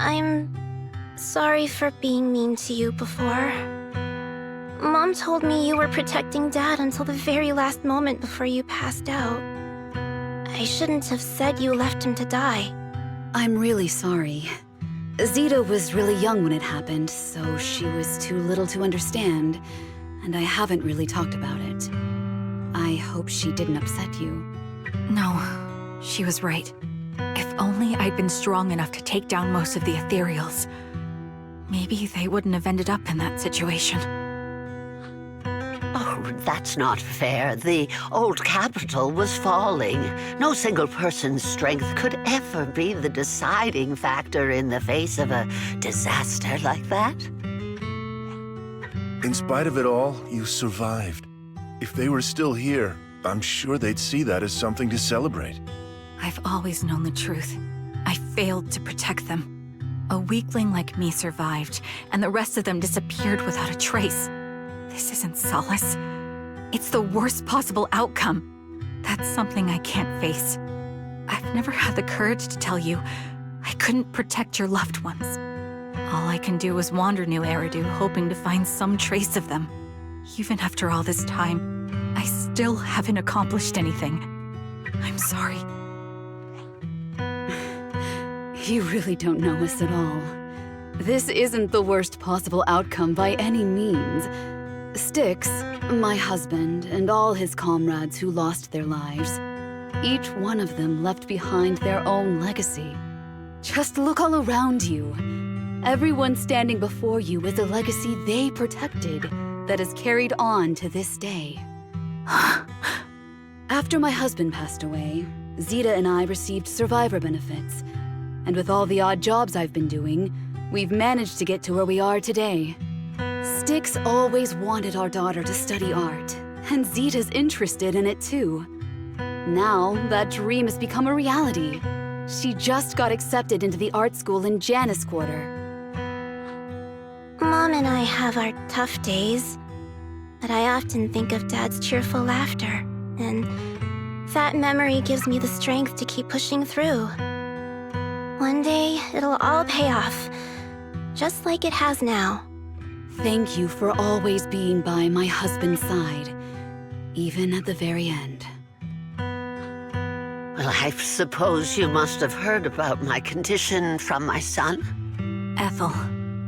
I'm sorry for being mean to you before. Mom told me you were protecting Dad until the very last moment before you passed out. I shouldn't have said you left him to die. I'm really sorry. Zita was really young when it happened, so she was too little to understand, and I haven't really talked about it. I hope she didn't upset you. No, she was right. If only I'd been strong enough to take down most of the ethereals. Maybe they wouldn't have ended up in that situation. Oh, that's not fair. The old capital was falling. No single person's strength could ever be the deciding factor in the face of a disaster like that. In spite of it all, you survived. If they were still here, I'm sure they'd see that as something to celebrate. I've always known the truth. I failed to protect them. A weakling like me survived, and the rest of them disappeared without a trace. This isn't solace. It's the worst possible outcome. That's something I can't face. I've never had the courage to tell you I couldn't protect your loved ones. All I can do is wander New Eridu, hoping to find some trace of them. Even after all this time, I still haven't accomplished anything. I'm sorry. You really don't know us at all. This isn't the worst possible outcome by any means. Styx, my husband, and all his comrades who lost their lives, each one of them left behind their own legacy. Just look all around you. Everyone standing before you is a legacy they protected that is carried on to this day. After my husband passed away, Zita and I received survivor benefits. And with all the odd jobs I've been doing, we've managed to get to where we are today. Styx always wanted our daughter to study art, and Zita's interested in it too. Now, that dream has become a reality. She just got accepted into the art school in Janus Quarter. Mom and I have our tough days, but I often think of Dad's cheerful laughter, and that memory gives me the strength to keep pushing through. One day, it'll all pay off, just like it has now. Thank you for always being by my husband's side, even at the very end. Well, I suppose you must have heard about my condition from my son. Ethel,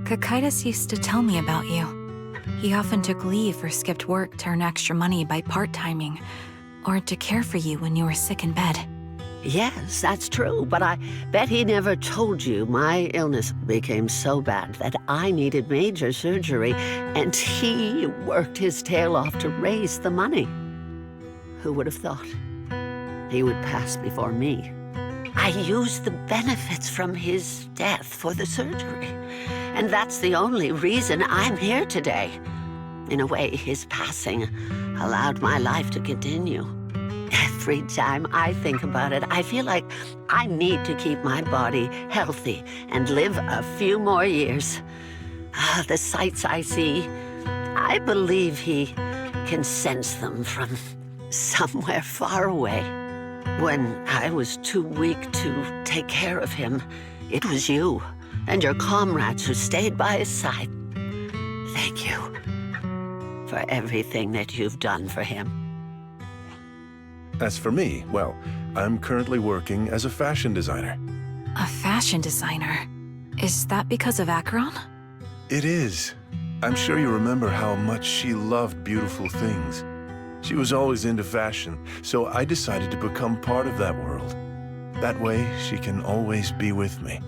Kakaitis used to tell me about you. He often took leave or skipped work to earn extra money by part-timing, or to care for you when you were sick in bed. Yes, that's true, but I bet he never told you my illness became so bad that I needed major surgery, and he worked his tail off to raise the money. Who would have thought he would pass before me? I used the benefits from his death for the surgery, and that's the only reason I'm here today. In a way, his passing allowed my life to continue. Every time I think about it, I feel like I need to keep my body healthy and live a few more years. The sights I see, I believe he can sense them from somewhere far away. When I was too weak to take care of him, it was you and your comrades who stayed by his side. Thank you for everything that you've done for him. As for me, well, I'm currently working as a fashion designer. A fashion designer? Is that because of Acheron? It is. I'm sure you remember how much she loved beautiful things. She was always into fashion, so I decided to become part of that world. That way, she can always be with me.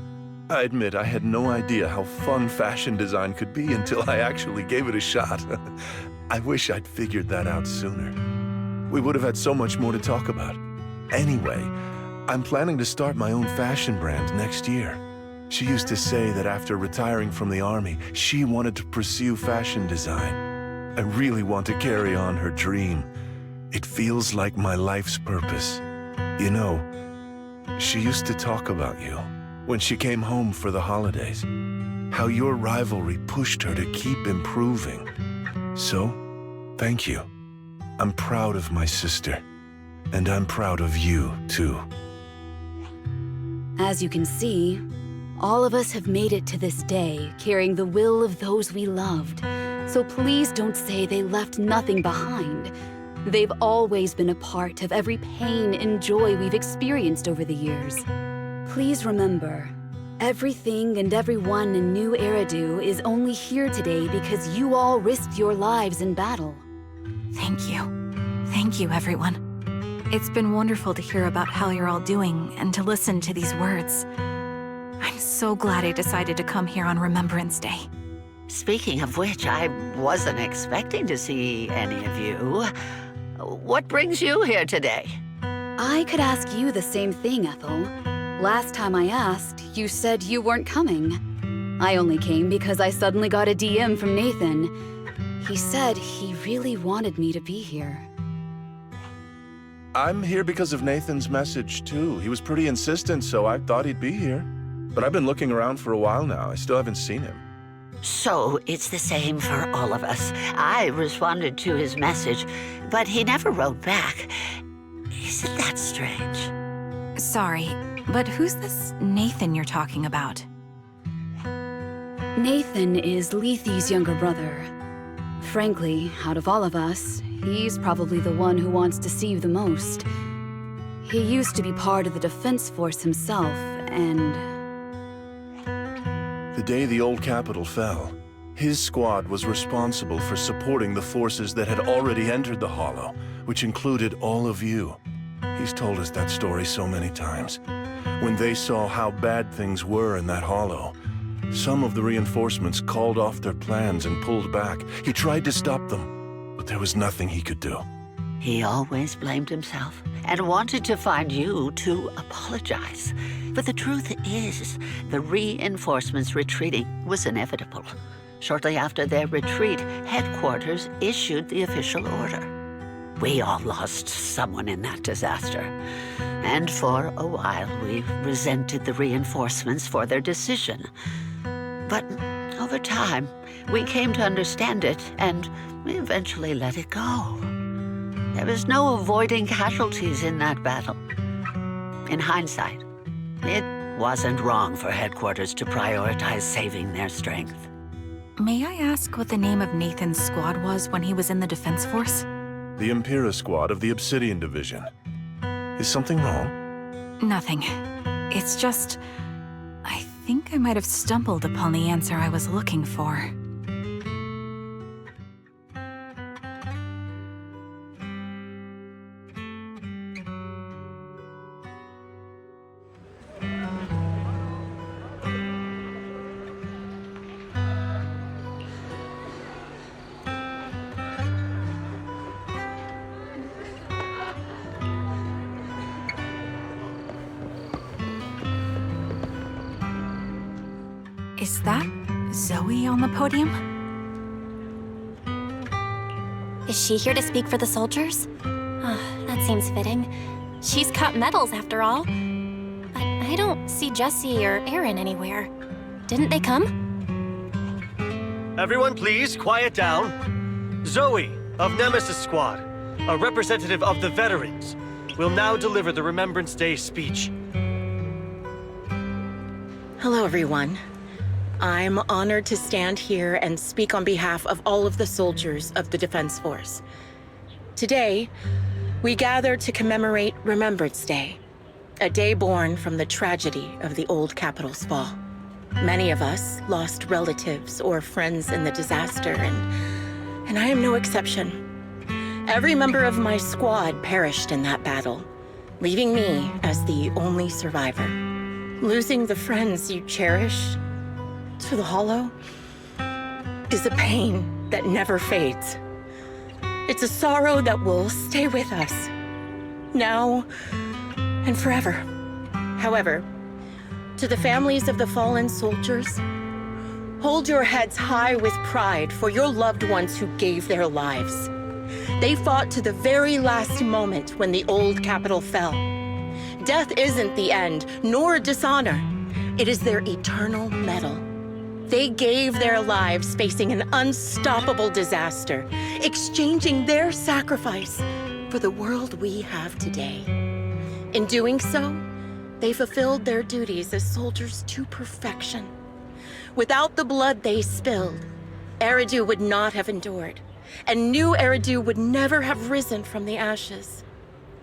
I admit I had no idea how fun fashion design could be until I actually gave it a shot. I wish I'd figured that out sooner. We would have had so much more to talk about. Anyway, I'm planning to start my own fashion brand next year. She used to say that after retiring from the army, she wanted to pursue fashion design. I really want to carry on her dream. It feels like my life's purpose. You know, she used to talk about you when she came home for the holidays. How your rivalry pushed her to keep improving. So, thank you. I'm proud of my sister, and I'm proud of you, too. As you can see, All of us have made it to this day, carrying the will of those we loved. So please don't say they left nothing behind. They've always been a part of every pain and joy we've experienced over the years. Please remember, everything and everyone in New Eridu is only here today because you all risked your lives in battle. Thank you. Thank you, everyone. It's been wonderful to hear about how you're all doing and to listen to these words. I'm so glad I decided to come here on Remembrance Day. Speaking of which, I wasn't expecting to see any of you. What brings you here today? I could ask you the same thing, Ethel. Last time I asked, you said you weren't coming. I only came because I suddenly got a DM from Nathan. He said he really wanted me to be here. I'm here because of Nathan's message, too. He was pretty insistent, so I thought he'd be here. But I've been looking around for a while now. I still haven't seen him. So it's the same for all of us. I responded to his message, but he never wrote back. Isn't that strange? Sorry, but who's this Nathan you're talking about? Nathan is Lethe's younger brother. Frankly, out of all of us, he's probably the one who wants to see you the most. He used to be part of the Defense Force himself, and... The day the old capital fell, his squad was responsible for supporting the forces that had already entered the Hollow, which included all of you. He's told us that story so many times. When they saw how bad things were in that Hollow, some of the reinforcements called off their plans and pulled back. He tried to stop them, but there was nothing he could do. He always blamed himself and wanted to find you to apologize. But the truth is, the reinforcements retreating was inevitable. Shortly after their retreat, headquarters issued the official order. We all lost someone in that disaster. And for a while, we resented the reinforcements for their decision. But over time, we came to understand it, and we eventually let it go. There was no avoiding casualties in that battle. In hindsight, it wasn't wrong for headquarters to prioritize saving their strength. May I ask what the name of Nathan's squad was when he was in the Defense Force? The Impera squad of the Obsidian Division. Is something wrong? Nothing. It's just... I think I might have stumbled upon the answer I was looking for. Is that Zoe on the podium? Is she here to speak for the soldiers? That seems fitting. She's got medals after all. But I don't see Jesse or Aaron anywhere. Didn't they come? Everyone please, quiet down. Zoe, of Nemesis Squad, a representative of the veterans, will now deliver the Remembrance Day speech. Hello, everyone. I'm honored to stand here and speak on behalf of all of the soldiers of the Defense Force. Today, we gather to commemorate Remembrance Day, a day born from the tragedy of the old capital's fall. Many of us lost relatives or friends in the disaster, and I am no exception. Every member of my squad perished in that battle, leaving me as the only survivor. Losing the friends you cherish to the Hollow is a pain that never fades. It's a sorrow that will stay with us, now and forever. However, to the families of the fallen soldiers, hold your heads high with pride for your loved ones who gave their lives. They fought to the very last moment when the old capital fell. Death isn't the end, nor dishonor. It is their eternal medal. They gave their lives facing an unstoppable disaster, exchanging their sacrifice for the world we have today. In doing so, They fulfilled their duties as soldiers to perfection. Without the blood they spilled, Eridu would not have endured, and new Eridu would never have risen from the ashes.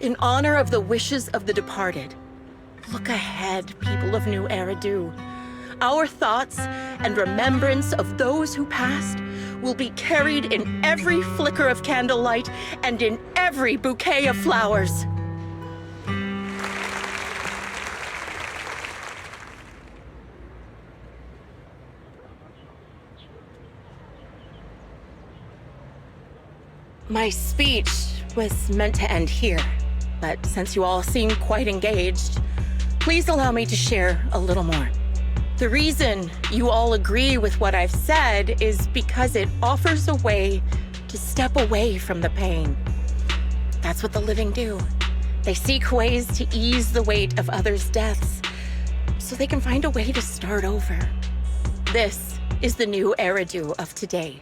In honor of the wishes of the departed, look ahead, people of New Eridu. Our thoughts and remembrance of those who passed will be carried in every flicker of candlelight and in every bouquet of flowers. My speech was meant to end here, but since you all seem quite engaged, please allow me to share a little more. The reason you all agree with what I've said is because it offers a way to step away from the pain. That's what the living do. They seek ways to ease the weight of others' deaths, so they can find a way to start over. This is the new Eridu of today.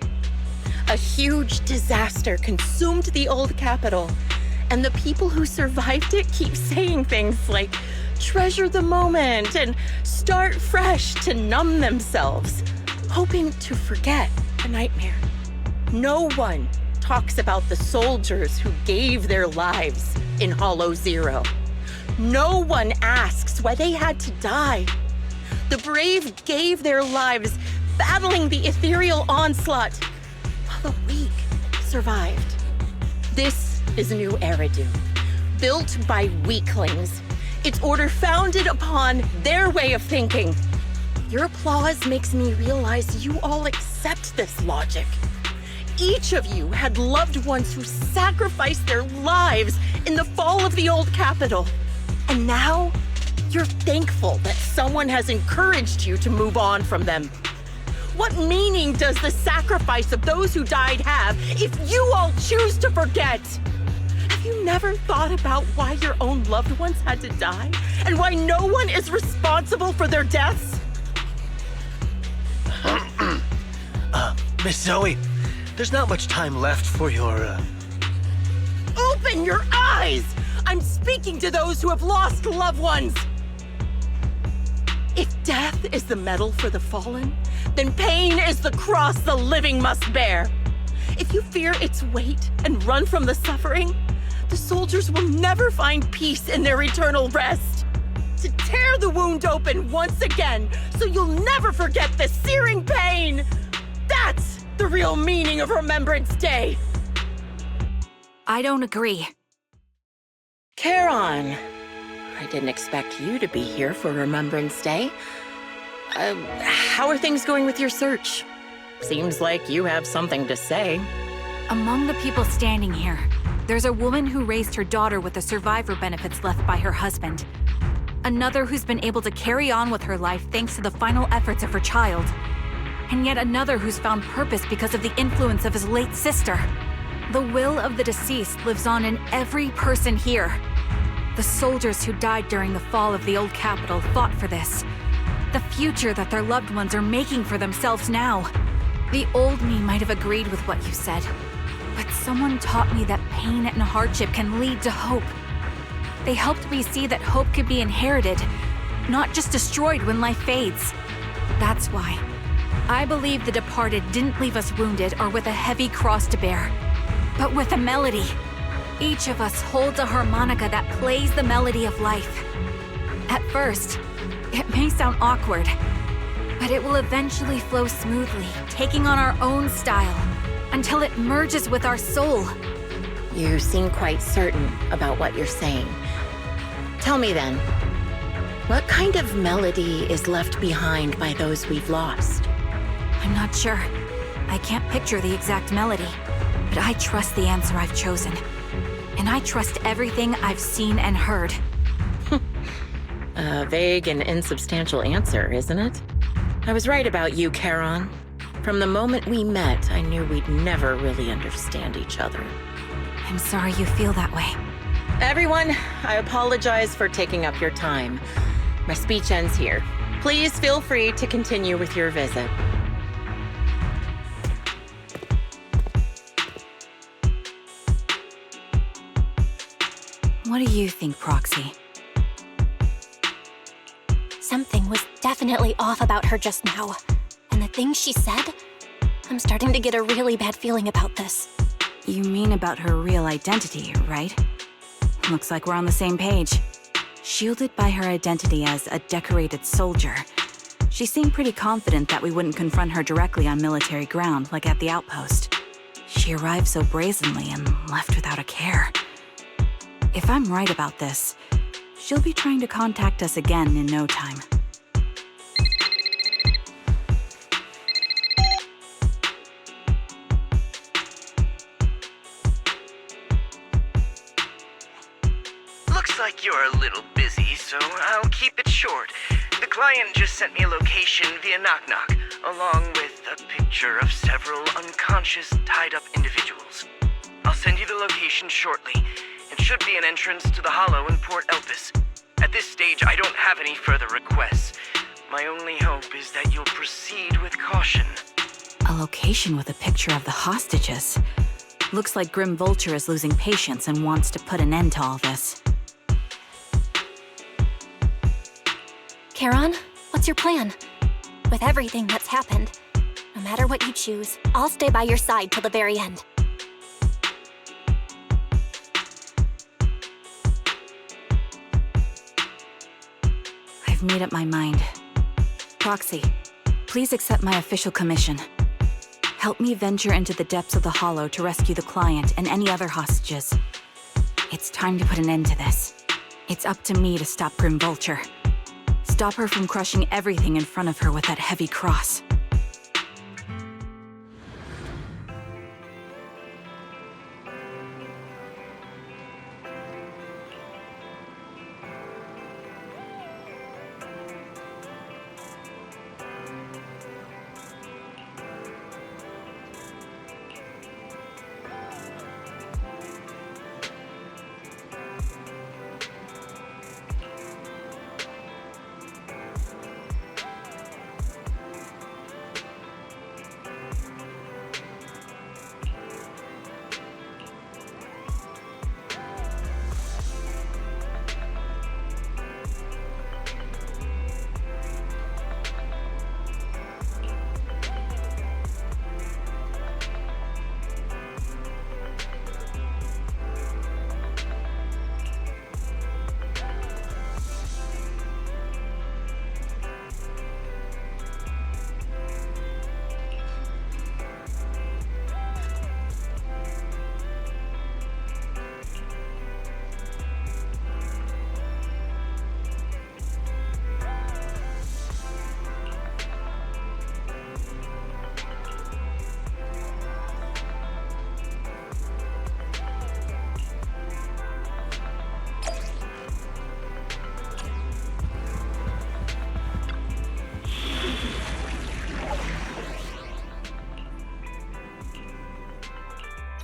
A huge disaster consumed the old capital, and the people who survived it keep saying things like, treasure the moment and start fresh to numb themselves, hoping to forget the nightmare. No one talks about the soldiers who gave their lives in Hollow Zero. No one asks why they had to die. The brave gave their lives battling the ethereal onslaught, while the weak survived. This is New Eridu, built by weaklings. Its order founded upon their way of thinking. Your applause makes me realize you all accept this logic. Each of you had loved ones who sacrificed their lives in the fall of the old capital. And now, you're thankful that someone has encouraged you to move on from them. What meaning does the sacrifice of those who died have if you all choose to forget? Have you never thought about why your own loved ones had to die? And why no one is responsible for their deaths? Miss Zoe, there's not much time left for your, Open your eyes! I'm speaking to those who have lost loved ones! If death is the medal for the fallen, then pain is the cross the living must bear. If you fear its weight and run from the suffering, the soldiers will never find peace in their eternal rest. To tear the wound open once again, so you'll never forget the searing pain. That's the real meaning of Remembrance Day. I don't agree. Charon, I didn't expect you to be here for Remembrance Day. How are things going with your search? Seems like you have something to say. Among the people standing here, there's a woman who raised her daughter with the survivor benefits left by her husband. Another who's been able to carry on with her life thanks to the final efforts of her child. And yet another who's found purpose because of the influence of his late sister. The will of the deceased lives on in every person here. The soldiers who died during the fall of the old capital fought for this. The future that their loved ones are making for themselves now. The old me might have agreed with what you said, but someone taught me that pain and hardship can lead to hope. They helped me see that hope could be inherited, not just destroyed when life fades. That's why I believe the departed didn't leave us wounded or with a heavy cross to bear, but with a melody. Each of us holds a harmonica that plays the melody of life. At first, it may sound awkward, but it will eventually flow smoothly, taking on our own style, until it merges with our soul. You seem quite certain about what you're saying. Tell me then, what kind of melody is left behind by those we've lost? I'm not sure. I can't picture the exact melody, but I trust the answer I've chosen. And I trust everything I've seen and heard. A vague and insubstantial answer, isn't it? I was right about you, Charon. From the moment we met, I knew we'd never really understand each other. I'm sorry you feel that way. Everyone, I apologize for taking up your time. My speech ends here. Please feel free to continue with your visit. What do you think, Proxy? definitely off about her just now. And the things she said, I'm starting to get a really bad feeling about this. You mean about her real identity, right? Looks like we're on the same page. Shielded by her identity as a decorated soldier, she seemed pretty confident that we wouldn't confront her directly on military ground like at the outpost. She arrived so brazenly and left without a care. If I'm right about this, she'll be trying to contact us again in no time. Looks like you're a little busy, so I'll keep it short. The client just sent me a location via knock-knock, along with a picture of several unconscious, tied-up individuals. I'll send you the location shortly. It should be an entrance to the Hollow in Port Elpis. At this stage, I don't have any further requests. My only hope is that you'll proceed with caution. A location with a picture of the hostages. Looks like Grim Vulture is losing patience and wants to put an end to all this. Charon, what's your plan? With everything that's happened, no matter what you choose, I'll stay by your side till the very end. I've made up my mind. Proxy, please accept my official commission. Help me venture into the depths of the Hollow to rescue the client and any other hostages. It's time to put an end to this. It's up to me to stop Grim Vulture. Stop her from crushing everything in front of her with that heavy cross.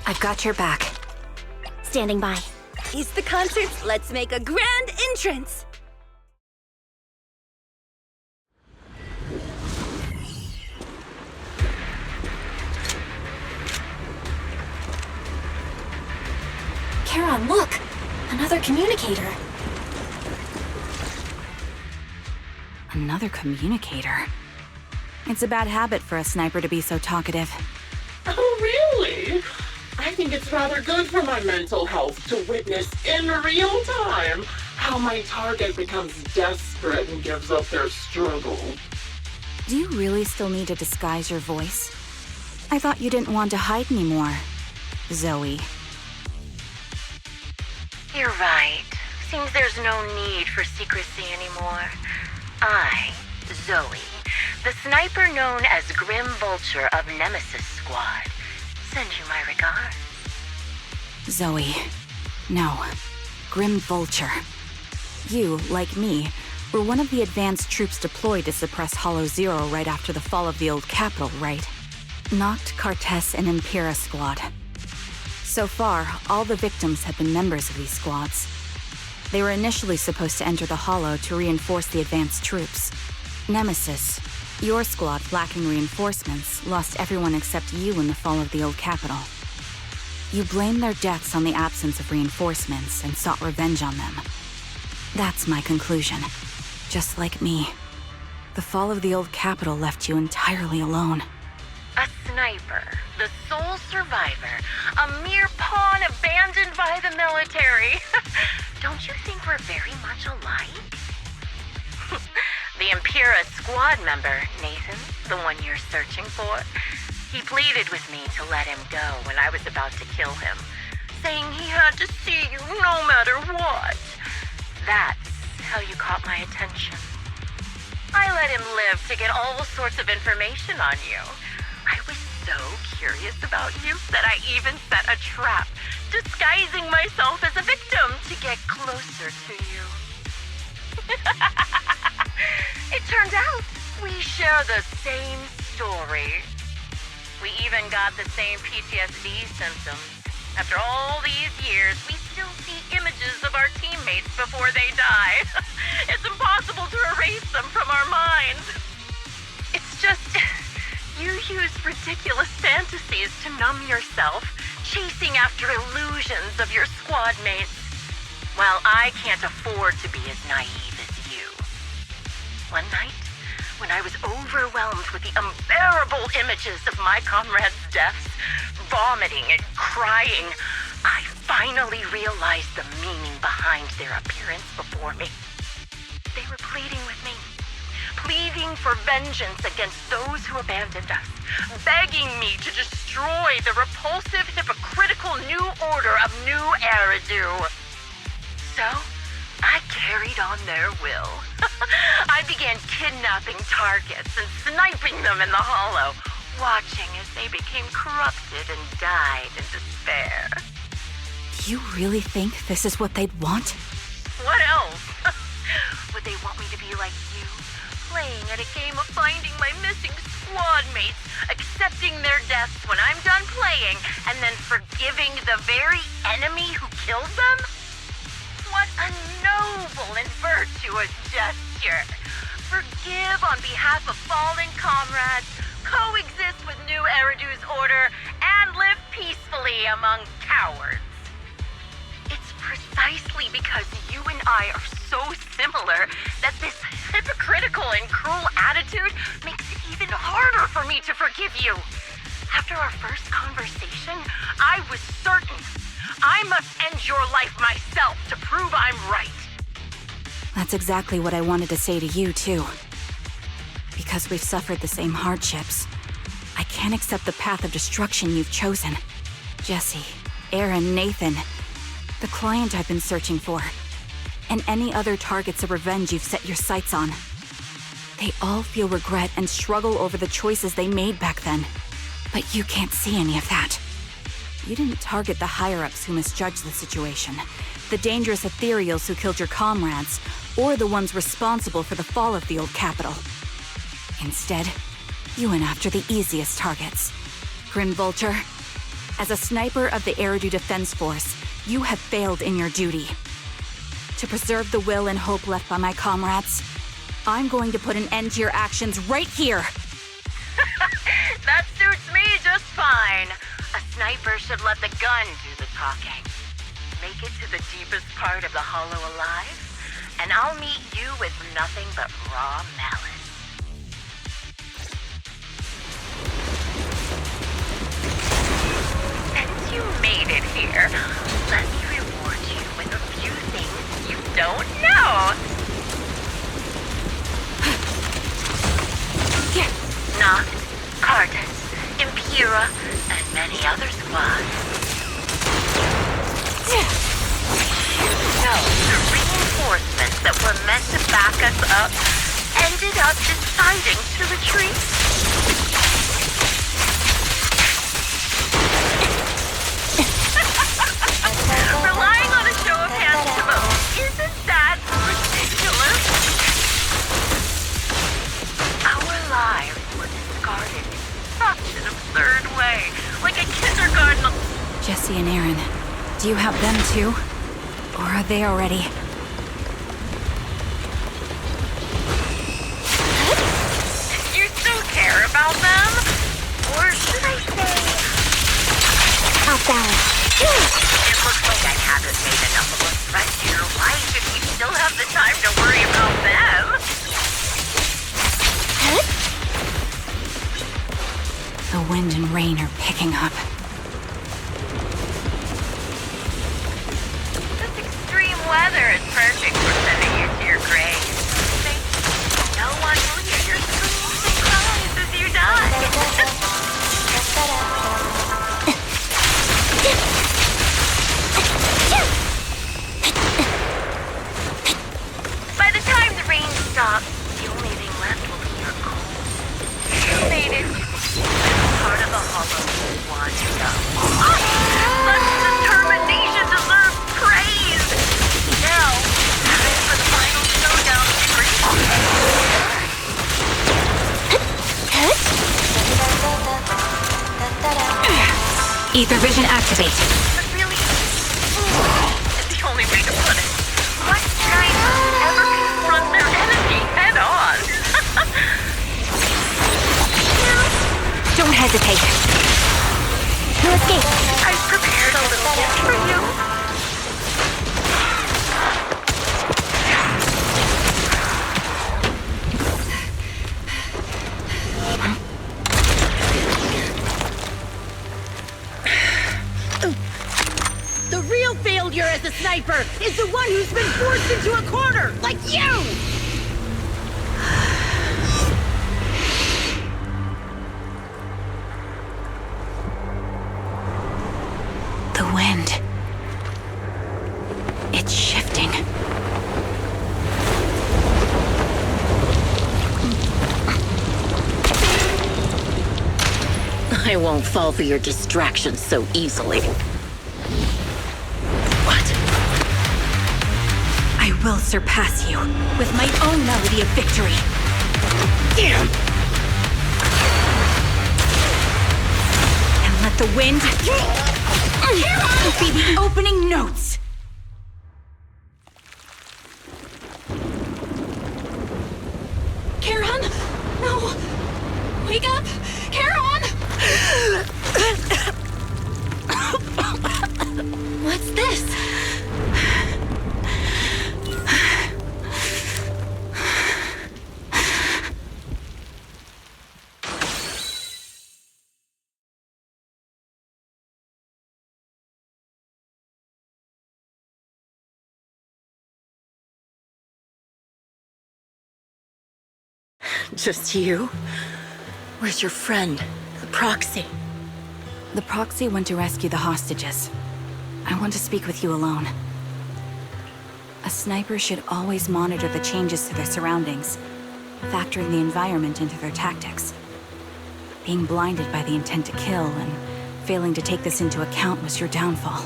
I've got your back. Standing by. It's the concert. Let's make a grand entrance. Charon, look! Another communicator. Another communicator? It's a bad habit for a sniper to be so talkative. Oh, really? I think it's rather good for my mental health to witness in real time how my target becomes desperate and gives up their struggle. Do you really still need to disguise your voice? I thought you didn't want to hide anymore, Zoe. You're right. Seems there's no need for secrecy anymore. I, Zoe, the sniper known as Grim Vulture of Nemesis Squad, send you my regards. Zoe. No. Grim Vulture. You, like me, were one of the advanced troops deployed to suppress Hollow Zero right after the fall of the old capital, right? Noct, Cartes, and Impera Squad. So far, all the victims have been members of these squads. They were initially supposed to enter the Hollow to reinforce the advanced troops. Nemesis, your squad, lacking reinforcements, lost everyone except you in the fall of the old capital. You blamed their deaths on the absence of reinforcements and sought revenge on them. That's my conclusion. Just like me. The fall of the old capital left you entirely alone. A sniper, the sole survivor, a mere pawn abandoned by the military. Don't you think we're very much alike? The Impera squad member, Nathan, the one you're searching for, he pleaded with me to let him go when I was about to kill him, saying he had to see you no matter what. That's how you caught my attention. I let him live to get all sorts of information on you. I was so curious about you that I even set a trap, disguising myself as a victim to get closer to you. It turns out we share the same story. We even got the same PTSD symptoms. After all these years, we still see images of our teammates before they die. It's impossible to erase them from our minds. It's just, you use ridiculous fantasies to numb yourself, chasing after illusions of your squad mates. Well, I can't afford to be as naive as you. One night, when I was overwhelmed with the unbearable images of my comrades' deaths, vomiting and crying, I finally realized the meaning behind their appearance before me. They were pleading with me, pleading for vengeance against those who abandoned us, begging me to destroy the repulsive, hypocritical new order of New Eridu. So, I carried on their will. I began kidnapping targets and sniping them in the hollow, watching as they became corrupted and died in despair. Do you really think this is what they'd want? What else? Would they want me to be like you, playing at a game of finding my missing squad mates, accepting their deaths when I'm done playing, and then forgiving the very enemy who killed them? What a noble and virtuous gesture! Forgive on behalf of fallen comrades, coexist with New Eridu's order, and live peacefully among cowards. It's precisely because you and I are so similar that this hypocritical and cruel attitude makes it even harder for me to forgive you. After our first conversation, I was certain I must end your life myself to prove I'm right. That's exactly what I wanted to say to you, too. Because we've suffered the same hardships, I can't accept the path of destruction you've chosen. Jesse, Aaron, Nathan, the client I've been searching for, and any other targets of revenge you've set your sights on. They all feel regret and struggle over the choices they made back then. But you can't see any of that. You didn't target the higher-ups who misjudged the situation, the dangerous ethereals who killed your comrades, or the ones responsible for the fall of the old capital. Instead, you went after the easiest targets. Grim Vulture, as a sniper of the Eridu Defense Force, you have failed in your duty. To preserve the will and hope left by my comrades, I'm going to put an end to your actions right here! That suits me just fine. A sniper should let the gun do the talking. Make it to the deepest part of the hollow alive, and I'll meet you with nothing but raw malice. Since you made it here, let me reward you with a few things you don't know. Noct, Cardus, Impera, and many other squads. No, the reinforcements that were meant to back us up ended up deciding to retreat. Relying on a show of hands to vote, isn't that ridiculous? Our lives were discarded in such an absurd way, like a kindergarten. Jesse and Aaron, do you have them too? Or are they already? You still care about them? Or should I say... Off balance. It looks like I haven't made enough of a threat to your life if you still have the time to worry about them. wind and rain are picking up. This extreme weather is perfect for sending you to your grave. No one will hear your screams and cries as you die. By the time the rain stops, the only thing left will be your cold. You made it. Part of the hollow you wanted up. Such determination deserves praise. Now, time for the final showdown of Ether vision activate. But really, is the only way to put it. What giant ever confront their enemy head on? Don't hesitate. No escape. I've prepared a little gift for you. The real failure as a sniper is the one who's been forced into a corner, like you! The wind. It's shifting. I won't fall for your distractions so easily. I will surpass you with my own melody of victory. Damn! And let the wind be the opening notes. Charon? No! Wake up! Charon! What's this? Just you? Where's your friend, the proxy? The proxy went to rescue the hostages. I want to speak with you alone. A sniper should always monitor the changes to their surroundings, factoring the environment into their tactics. Being blinded by the intent to kill and failing to take this into account was your downfall.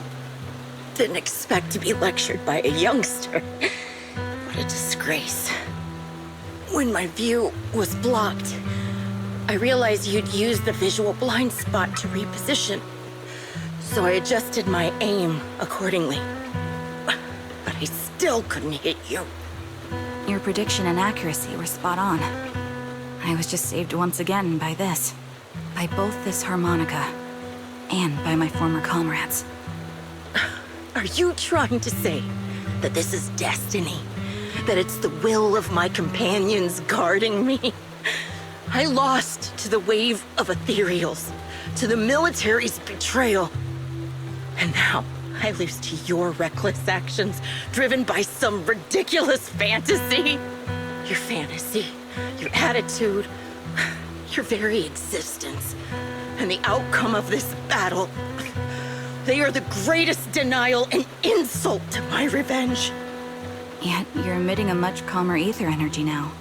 Didn't expect to be lectured by a youngster. What a disgrace. When my view was blocked, I realized you'd used the visual blind spot to reposition. So I adjusted my aim accordingly. But I still couldn't hit you. Your prediction and accuracy were spot on. I was just saved once again by this. By both this harmonica and by my former comrades. Are you trying to say that this is destiny? That it's the will of my companions guarding me? I lost to the wave of ethereals, to the military's betrayal. And now I lose to your reckless actions, driven by some ridiculous fantasy. Your fantasy, your attitude, your very existence, and the outcome of this battle. They are the greatest denial and insult to my revenge. Yet you're emitting a much calmer ether energy now.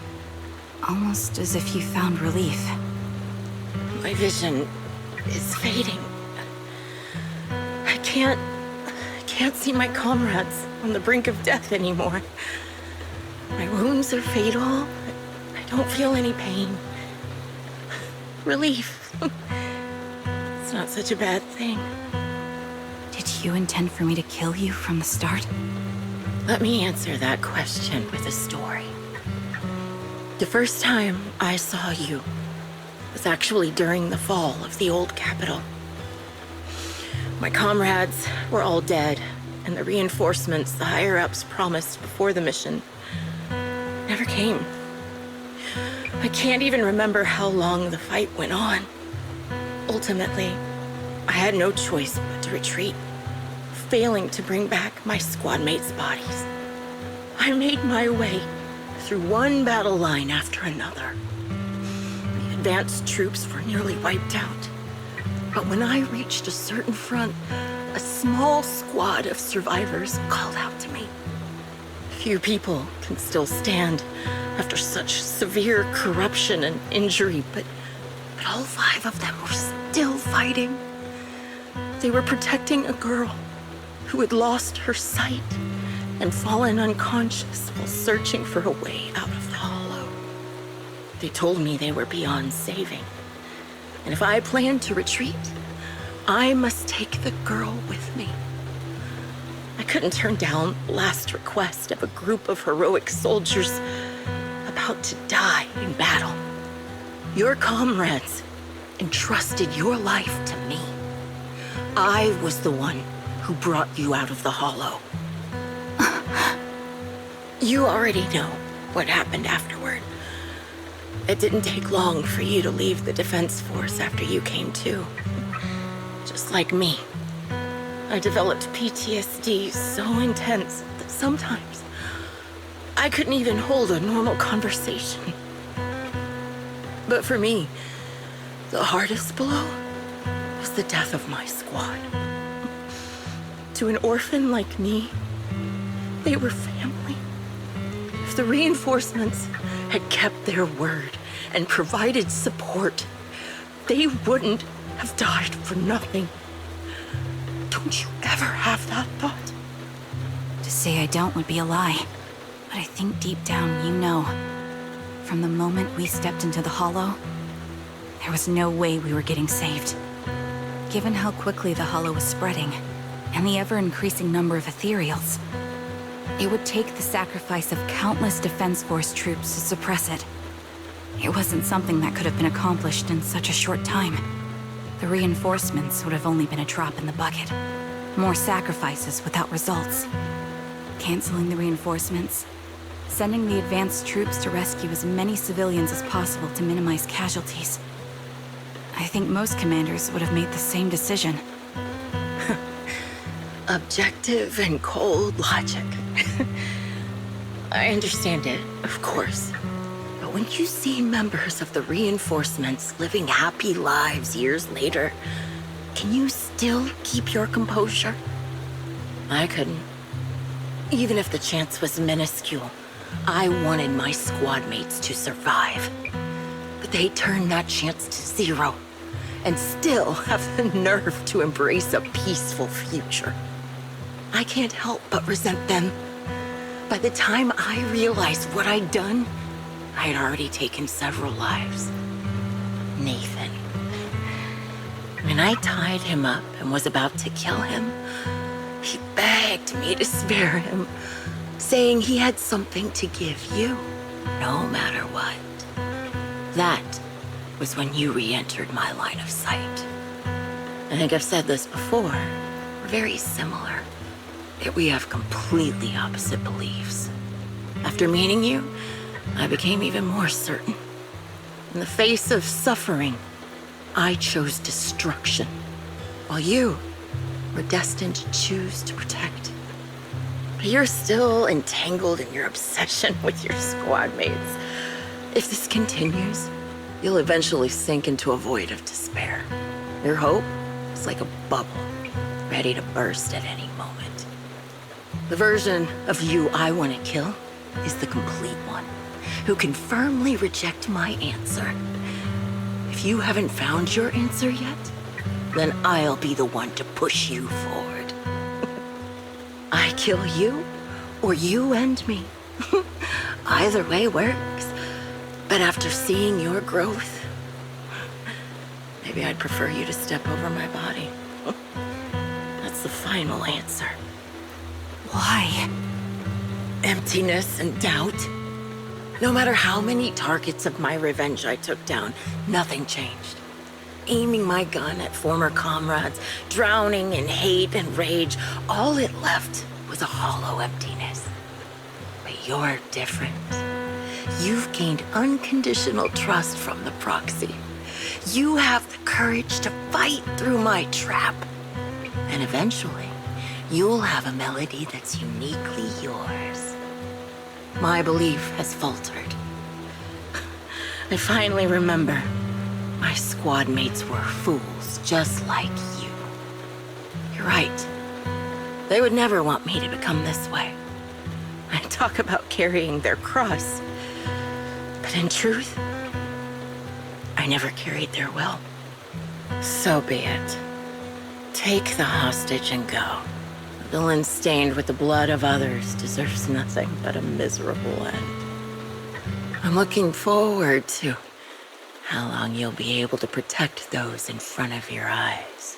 Almost as if you found relief. My vision is fading. I can't see my comrades on the brink of death anymore. My wounds are fatal. I don't feel any pain. Relief. It's not such a bad thing. Did you intend for me to kill you from the start? Let me answer that question with a story. The first time I saw you was actually during the fall of the old capital. My comrades were all dead, and the reinforcements the higher-ups promised before the mission never came. I can't even remember how long the fight went on. Ultimately, I had no choice but to retreat, failing to bring back my squad mates' bodies. I made my way through one battle line after another. The advanced troops were nearly wiped out. But when I reached a certain front, a small squad of survivors called out to me. Few people can still stand after such severe corruption and injury, but all 5 of them were still fighting. They were protecting a girl who had lost her sight and fallen unconscious while searching for a way out of the hollow. They told me they were beyond saving, and if I planned to retreat, I must take the girl with me. I couldn't turn down the last request of a group of heroic soldiers about to die in battle. Your comrades entrusted your life to me. I was the one who brought you out of the hollow. You already know what happened afterward. It didn't take long for you to leave the Defense Force after you came to. Just like me, I developed PTSD so intense that sometimes I couldn't even hold a normal conversation. But for me, the hardest blow was the death of my squad. To an orphan like me, they were family. If the reinforcements had kept their word and provided support, they wouldn't have died for nothing. Don't you ever have that thought? To say I don't would be a lie. But I think deep down you know. From the moment we stepped into the hollow, there was no way we were getting saved. Given how quickly the hollow was spreading, and the ever-increasing number of ethereals, it would take the sacrifice of countless Defense Force troops to suppress it. It wasn't something that could have been accomplished in such a short time. The reinforcements would have only been a drop in the bucket. More sacrifices without results. Canceling the reinforcements, sending the advanced troops to rescue as many civilians as possible to minimize casualties. I think most commanders would have made the same decision. Objective and cold logic. I understand it, of course. But when you see members of the reinforcements living happy lives years later, can you still keep your composure? I couldn't. Even if the chance was minuscule, I wanted my squad mates to survive. But they turned that chance to 0, and still have the nerve to embrace a peaceful future. I can't help but resent them. By the time I realized what I'd done, I had already taken several lives. Nathan. When I tied him up and was about to kill him, he begged me to spare him, saying he had something to give you, no matter what. That was when you re-entered my line of sight. I think I've said this before. We're very similar, yet we have completely opposite beliefs. After meeting you, I became even more certain. In the face of suffering, I chose destruction, while you were destined to choose to protect. But you're still entangled in your obsession with your squad mates. If this continues, you'll eventually sink into a void of despair. Your hope is like a bubble, ready to burst at any moment. The version of you I want to kill is the complete one, who can firmly reject my answer. If you haven't found your answer yet, then I'll be the one to push you forward. I kill you, or you end me. Either way works. But after seeing your growth, maybe I'd prefer you to step over my body. That's the final answer. Why? Emptiness and doubt. No matter how many targets of my revenge I took down, nothing changed. Aiming my gun at former comrades, drowning in hate and rage, all it left was a hollow emptiness. But you're different. You've gained unconditional trust from the proxy. You have the courage to fight through my trap. And eventually, you'll have a melody that's uniquely yours. My belief has faltered. I finally remember. My squad mates were fools, just like you. You're right. They would never want me to become this way. I talk about carrying their cross. But in truth, I never carried their will. So be it. Take the hostage and go. A villain stained with the blood of others deserves nothing but a miserable end. I'm looking forward to how long you'll be able to protect those in front of your eyes.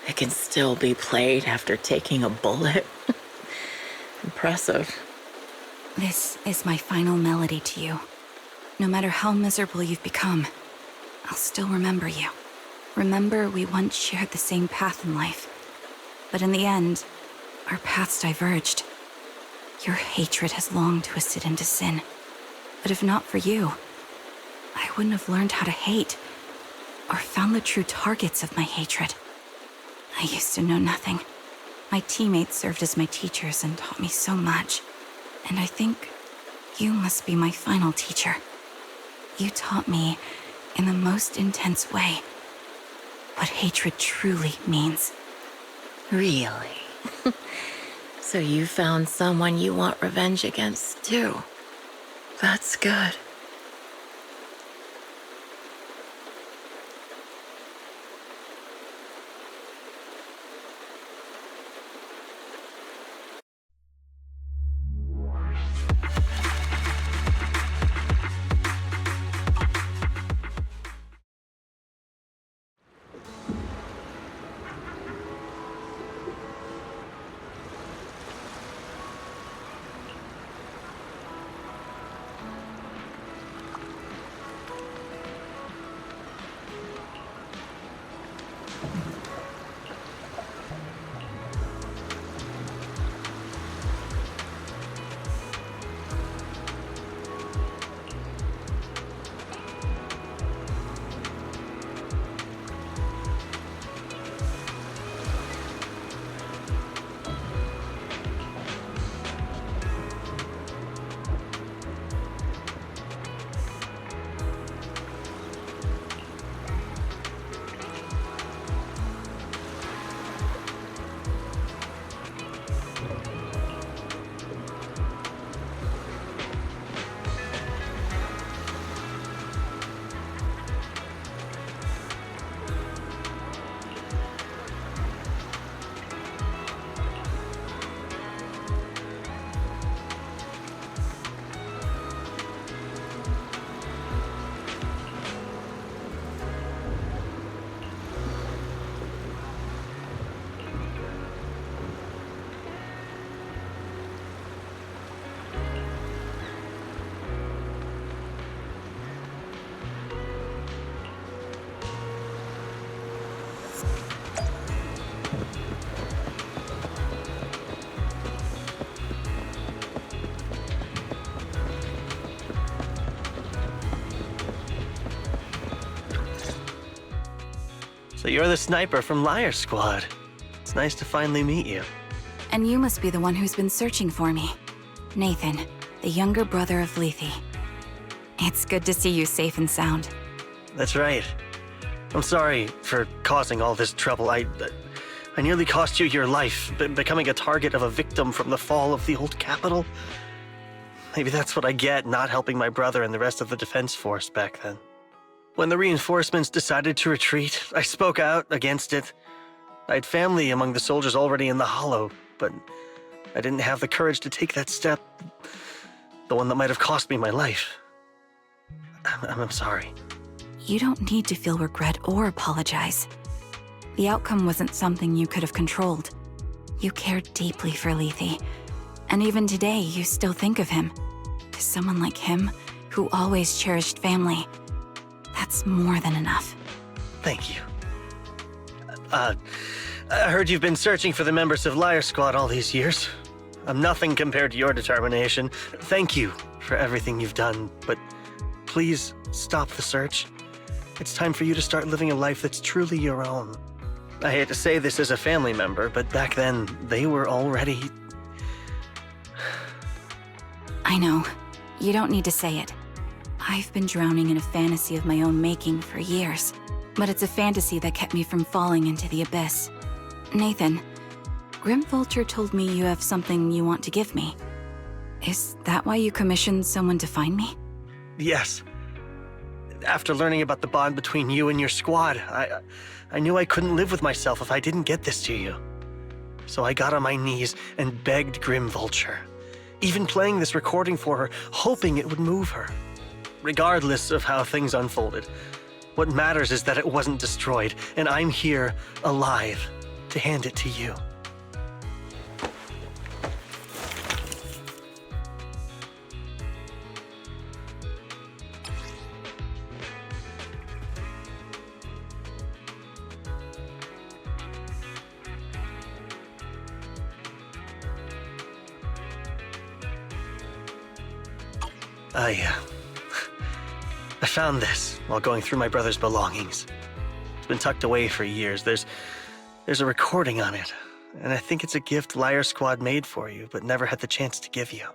It can still be played after taking a bullet. Impressive. This is my final melody to you. No matter how miserable you've become, I'll still remember you. Remember we once shared the same path in life. But in the end, our paths diverged. Your hatred has long twisted into sin. But if not for you, I wouldn't have learned how to hate, or found the true targets of my hatred. I used to know nothing. My teammates served as my teachers and taught me so much. And I think you must be my final teacher. You taught me, in the most intense way, what hatred truly means. Really? So you found someone you want revenge against, too. That's good. So you're the sniper from Liar Squad. It's nice to finally meet you. And you must be the one who's been searching for me. Nathan, the younger brother of Lethe. It's good to see you safe and sound. That's right. I'm sorry for causing all this trouble. I nearly cost you your life, becoming a target of a victim from the fall of the old capital. Maybe that's what I get not helping my brother and the rest of the defense force back then. When the reinforcements decided to retreat, I spoke out against it. I had family among the soldiers already in the Hollow, but I didn't have the courage to take that step. The one that might have cost me my life. I'm sorry. You don't need to feel regret or apologize. The outcome wasn't something you could have controlled. You cared deeply for Lethe, and even today you still think of him. To someone like him, who always cherished family, that's more than enough. Thank you. I heard you've been searching for the members of Liar Squad all these years. I'm nothing compared to your determination. Thank you for everything you've done, but please stop the search. It's time for you to start living a life that's truly your own. I hate to say this as a family member, but back then, they were already... I know. You don't need to say it. I've been drowning in a fantasy of my own making for years, but it's a fantasy that kept me from falling into the abyss. Nathan, Grim Vulture told me you have something you want to give me. Is that why you commissioned someone to find me? Yes. After learning about the bond between you and your squad, I knew I couldn't live with myself if I didn't get this to you. So I got on my knees and begged Grim Vulture, even playing this recording for her, hoping it would move her. Regardless of how things unfolded, what matters is that it wasn't destroyed, and I'm here, alive, to hand it to you. I found this while going through my brother's belongings. It's been tucked away for years. There's a recording on it, and I think it's a gift Liar Squad made for you, but never had the chance to give you.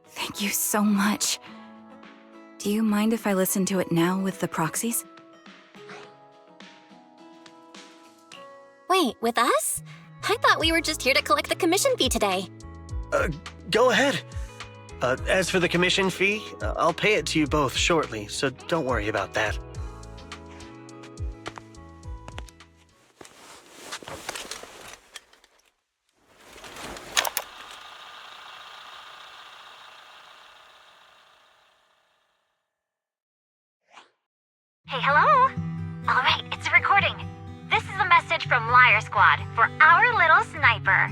Thank you so much. Do you mind if I listen to it now with the proxies? Wait, with us? I thought we were just here to collect the commission fee today. Go ahead. As for the commission fee, I'll pay it to you both shortly, so don't worry about that. Hey, hello? All right, it's a recording. This is a message from Liar Squad for our little sniper.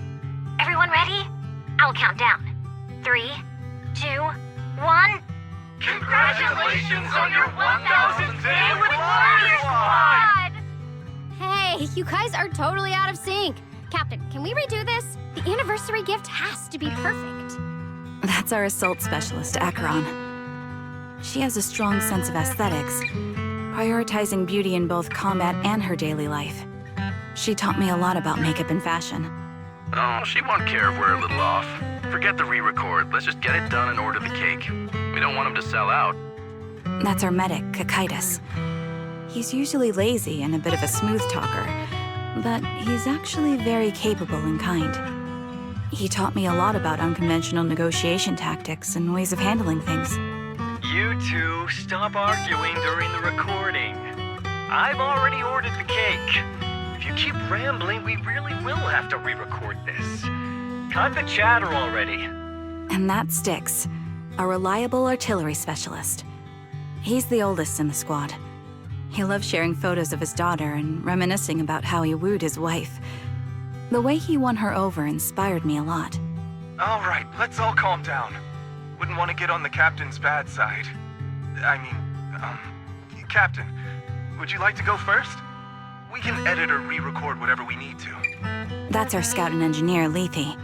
Everyone ready? I'll count down. 3, 2, 1. Congratulations on your 1,000th day with Liar Squad! Hey, you guys are totally out of sync. Captain, can we redo this? The anniversary gift has to be perfect. That's our assault specialist, Acheron. She has a strong sense of aesthetics, prioritizing beauty in both combat and her daily life. She taught me a lot about makeup and fashion. Oh, she won't care if we're a little off. Forget the re-record. Let's just get it done and order the cake. We don't want him to sell out. That's our medic, Kakaitis. He's usually lazy and a bit of a smooth talker, but he's actually very capable and kind. He taught me a lot about unconventional negotiation tactics and ways of handling things. You two, stop arguing during the recording. I've already ordered the cake. If you keep rambling, we really will have to re-record this. Cut the chatter already. And that's Styx, a reliable artillery specialist. He's the oldest in the squad. He loves sharing photos of his daughter and reminiscing about how he wooed his wife. The way he won her over inspired me a lot. All right, let's all calm down. Wouldn't want to get on the captain's bad side. Captain, would you like to go first? We can edit or re-record whatever we need to. That's our scout and engineer, Lethe.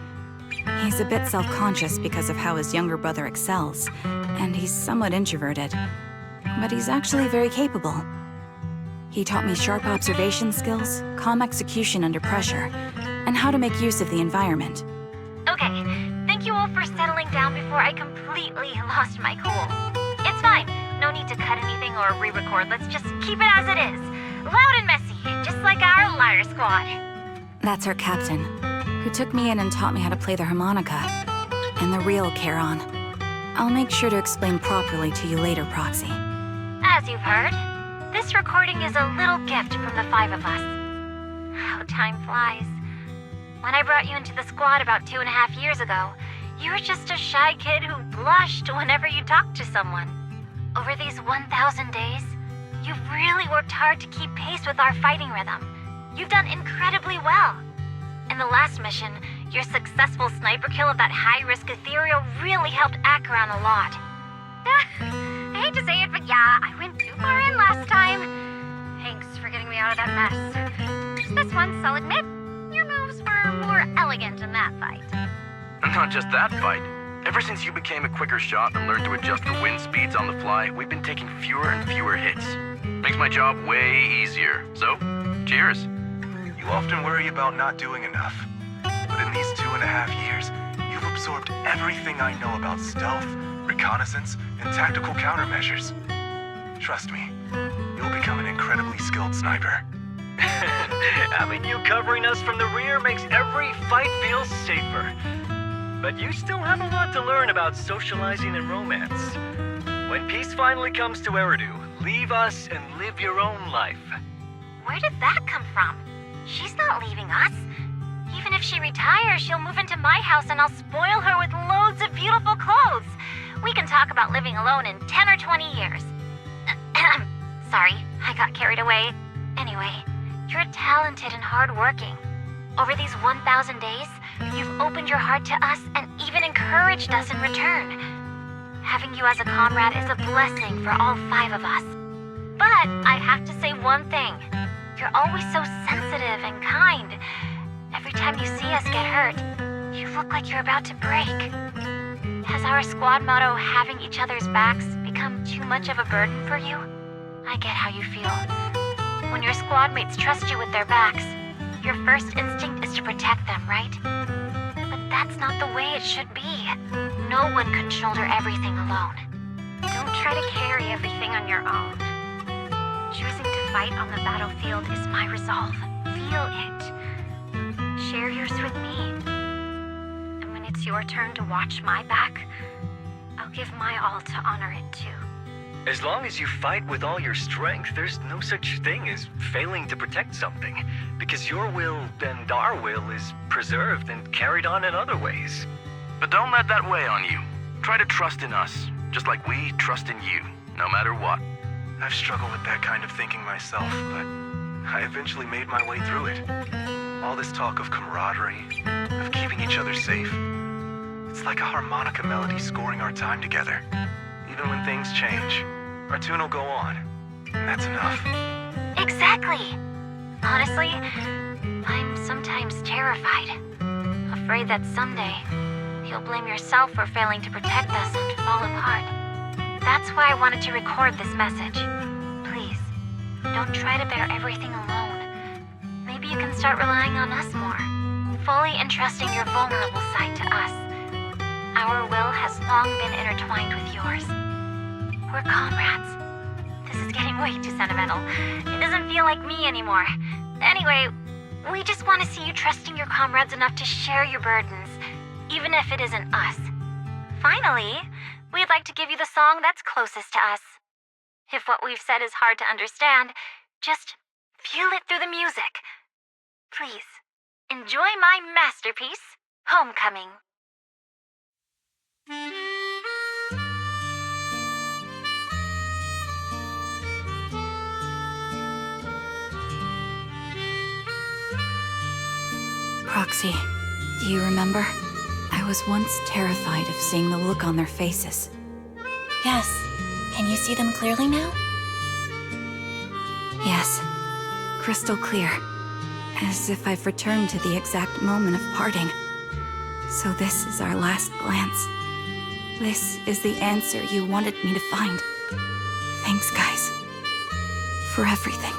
He's a bit self-conscious because of how his younger brother excels, and he's somewhat introverted. But he's actually very capable. He taught me sharp observation skills, calm execution under pressure, and how to make use of the environment. Okay, thank you all for settling down before I completely lost my cool. It's fine. No need to cut anything or re-record. Let's just keep it as it is. Loud and messy, just like our Liar Squad. That's our captain, who took me in and taught me how to play the harmonica. And the real Charon. I'll make sure to explain properly to you later, Proxy. As you've heard, this recording is a little gift from the 5 of us. How time flies. When I brought you into the squad about 2.5 years ago, you were just a shy kid who blushed whenever you talked to someone. Over these 1,000 days, You've really worked hard to keep pace with our fighting rhythm. You've done incredibly well. In the last mission, your successful sniper kill of that high-risk ethereal really helped Acheron a lot. I hate to say it, but yeah, I went too far in last time. Thanks for getting me out of that mess. Just this once, I'll admit, your moves were more elegant in that fight. Not just that fight. Ever since you became a quicker shot and learned to adjust for wind speeds on the fly, we've been taking fewer and fewer hits. Makes my job way easier. So, cheers. You often worry about not doing enough. But in these 2.5 years, you've absorbed everything I know about stealth, reconnaissance, and tactical countermeasures. Trust me, you'll become an incredibly skilled sniper. Having you covering us from the rear makes every fight feel safer. But you still have a lot to learn about socializing and romance. When peace finally comes to Eridu, leave us and live your own life. Where did that come from? She's not leaving us. Even if she retires, she'll move into my house and I'll spoil her with loads of beautiful clothes. We can talk about living alone in 10 or 20 years. Sorry, I got carried away. Anyway, you're talented and hardworking. Over these 1,000 days, you've opened your heart to us and even encouraged us in return. Having you as a comrade is a blessing for all 5 of us. But I have to say one thing. You're always so sensitive and kind. Every time you see us get hurt, you look like you're about to break. Has our squad motto, having each other's backs, become too much of a burden for you? I get how you feel. When your squad mates trust you with their backs, your first instinct is to protect them, right? But that's not the way it should be. No one can shoulder everything alone. Don't try to carry everything on your own. Choosing to fight on the battlefield is my resolve. Feel it. Share yours with me. And when it's your turn to watch my back, I'll give my all to honor it too. As long as you fight with all your strength, there's no such thing as failing to protect something, because your will and our will is preserved and carried on in other ways. But don't let that weigh on you. Try to trust in us, just like we trust in you, no matter what. I've struggled with that kind of thinking myself, but I eventually made my way through it. All this talk of camaraderie, of keeping each other safe. It's like a harmonica melody scoring our time together. Even when things change, our tune will go on. And that's enough. Exactly. Honestly, I'm sometimes terrified. Afraid that someday, you'll blame yourself for failing to protect us and fall apart. That's why I wanted to record this message. Please, don't try to bear everything alone. Maybe you can start relying on us more, fully entrusting your vulnerable side to us. Our will has long been intertwined with yours. We're comrades. This is getting way too sentimental. It doesn't feel like me anymore. Anyway, we just want to see you trusting your comrades enough to share your burdens, even if it isn't us. Finally, we'd like to give you the song that's closest to us. If what we've said is hard to understand, just feel it through the music. Please, enjoy my masterpiece, Homecoming. Proxy, do you remember? I was once terrified of seeing the look on their faces. Yes. Can you see them clearly now? Yes. Crystal clear. As if I've returned to the exact moment of parting. So this is our last glance. This is the answer you wanted me to find. Thanks, guys. For everything.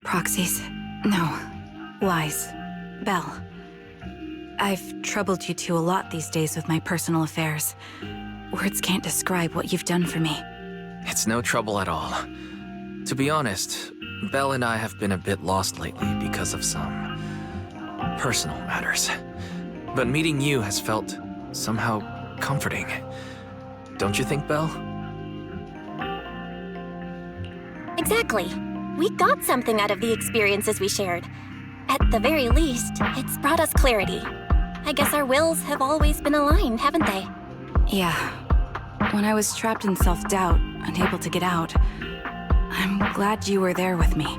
Proxies. No. Lies. Belle. I've troubled you two a lot these days with my personal affairs. Words can't describe what you've done for me. It's no trouble at all. To be honest, Belle and I have been a bit lost lately because of some personal matters. But meeting you has felt somehow comforting. Don't you think, Belle? Exactly. We got something out of the experiences we shared. At the very least, it's brought us clarity. I guess our wills have always been aligned, haven't they? Yeah. When I was trapped in self-doubt, unable to get out, I'm glad you were there with me.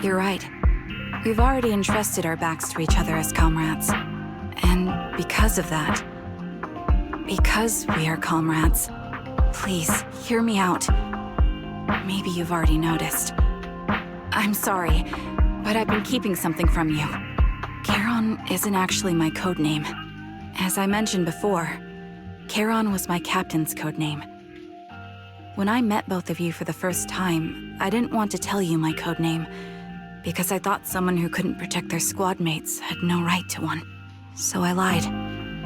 You're right. We've already entrusted our backs to each other as comrades. And because of that, because we are comrades, please, hear me out. Maybe you've already noticed. I'm sorry, but I've been keeping something from you. Charon isn't actually my code name. As I mentioned before, Charon was my captain's code name. When I met both of you for the first time, I didn't want to tell you my code name, because I thought someone who couldn't protect their squad mates had no right to one. So I lied.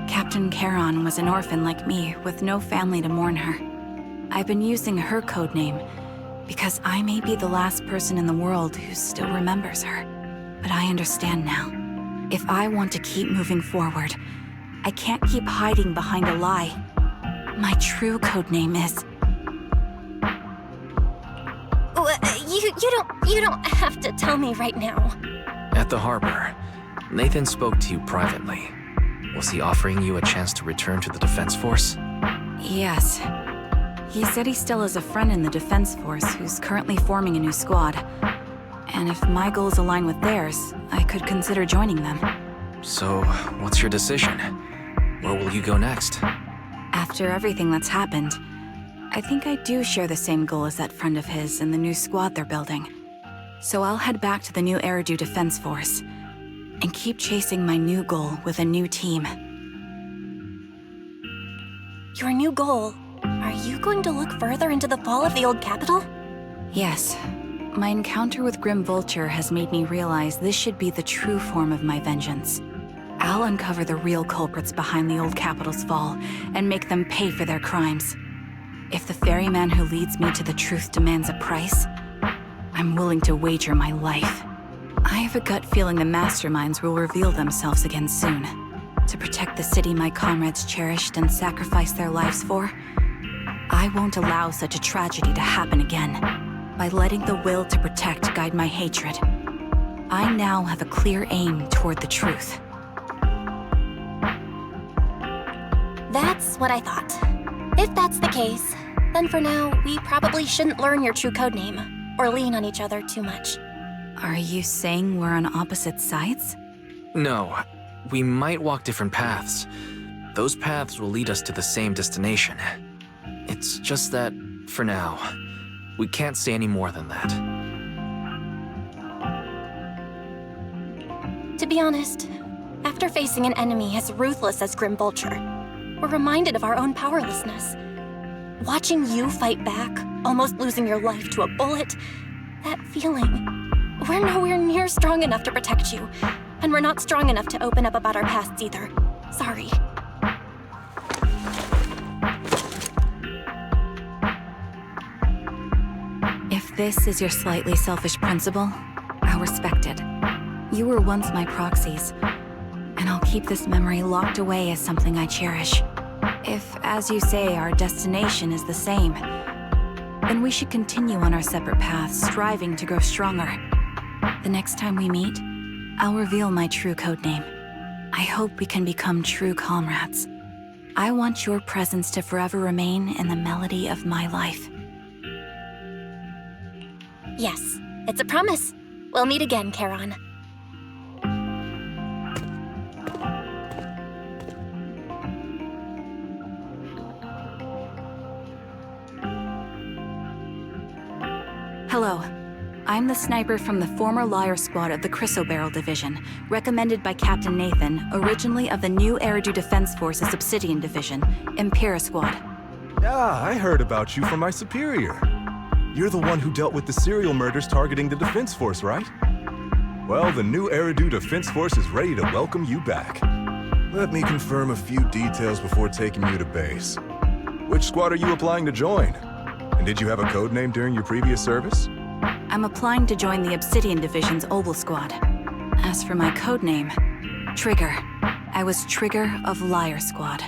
Captain Charon was an orphan like me, with no family to mourn her. I've been using her code name because I may be the last person in the world who still remembers her. But I understand now. If I want to keep moving forward, I can't keep hiding behind a lie. My true code name is... You don't have to tell me right now. At the harbor, Nathan spoke to you privately. Was he offering you a chance to return to the Defense Force? Yes. He said he still has a friend in the Defense Force who's currently forming a new squad. And if my goals align with theirs, I could consider joining them. So, what's your decision? Where will you go next? After everything that's happened, I think I do share the same goal as that friend of his and the new squad they're building. So I'll head back to the new Eridu Defense Force and keep chasing my new goal with a new team. Your new goal? Are you going to look further into the fall of the old capital? Yes. My encounter with Grim Vulture has made me realize this should be the true form of my vengeance. I'll uncover the real culprits behind the old capital's fall and make them pay for their crimes. If the ferryman who leads me to the truth demands a price, I'm willing to wager my life. I have a gut feeling the masterminds will reveal themselves again soon. To protect the city my comrades cherished and sacrificed their lives for, I won't allow such a tragedy to happen again. By letting the will to protect guide my hatred, I now have a clear aim toward the truth. That's what I thought. If that's the case, then for now, we probably shouldn't learn your true codename, or lean on each other too much. Are you saying we're on opposite sides? No, we might walk different paths. Those paths will lead us to the same destination. It's just that, for now, we can't say any more than that. To be honest, after facing an enemy as ruthless as Grim Vulture, we're reminded of our own powerlessness. Watching you fight back, almost losing your life to a bullet, that feeling. We're nowhere near strong enough to protect you, and we're not strong enough to open up about our pasts either. Sorry. If this is your slightly selfish principle, I'll respect it. You were once my proxies, and I'll keep this memory locked away as something I cherish. If, as you say, our destination is the same, then we should continue on our separate paths, striving to grow stronger. The next time we meet, I'll reveal my true codename. I hope we can become true comrades. I want your presence to forever remain in the melody of my life. Yes, it's a promise. We'll meet again, Charon. Hello. I'm the sniper from the former Liar Squad of the Chrysoberyl Division, recommended by Captain Nathan, originally of the new Eridu Defense Force's Obsidian Division, Impera Squad. Yeah, I heard about you from my superior. You're the one who dealt with the serial murders targeting the Defense Force, right? Well, the new Eridu Defense Force is ready to welcome you back. Let me confirm a few details before taking you to base. Which squad are you applying to join? And did you have a code name during your previous service? I'm applying to join the Obsidian Division's Obel Squad. As for my codename, Trigger. I was Trigger of Liar Squad.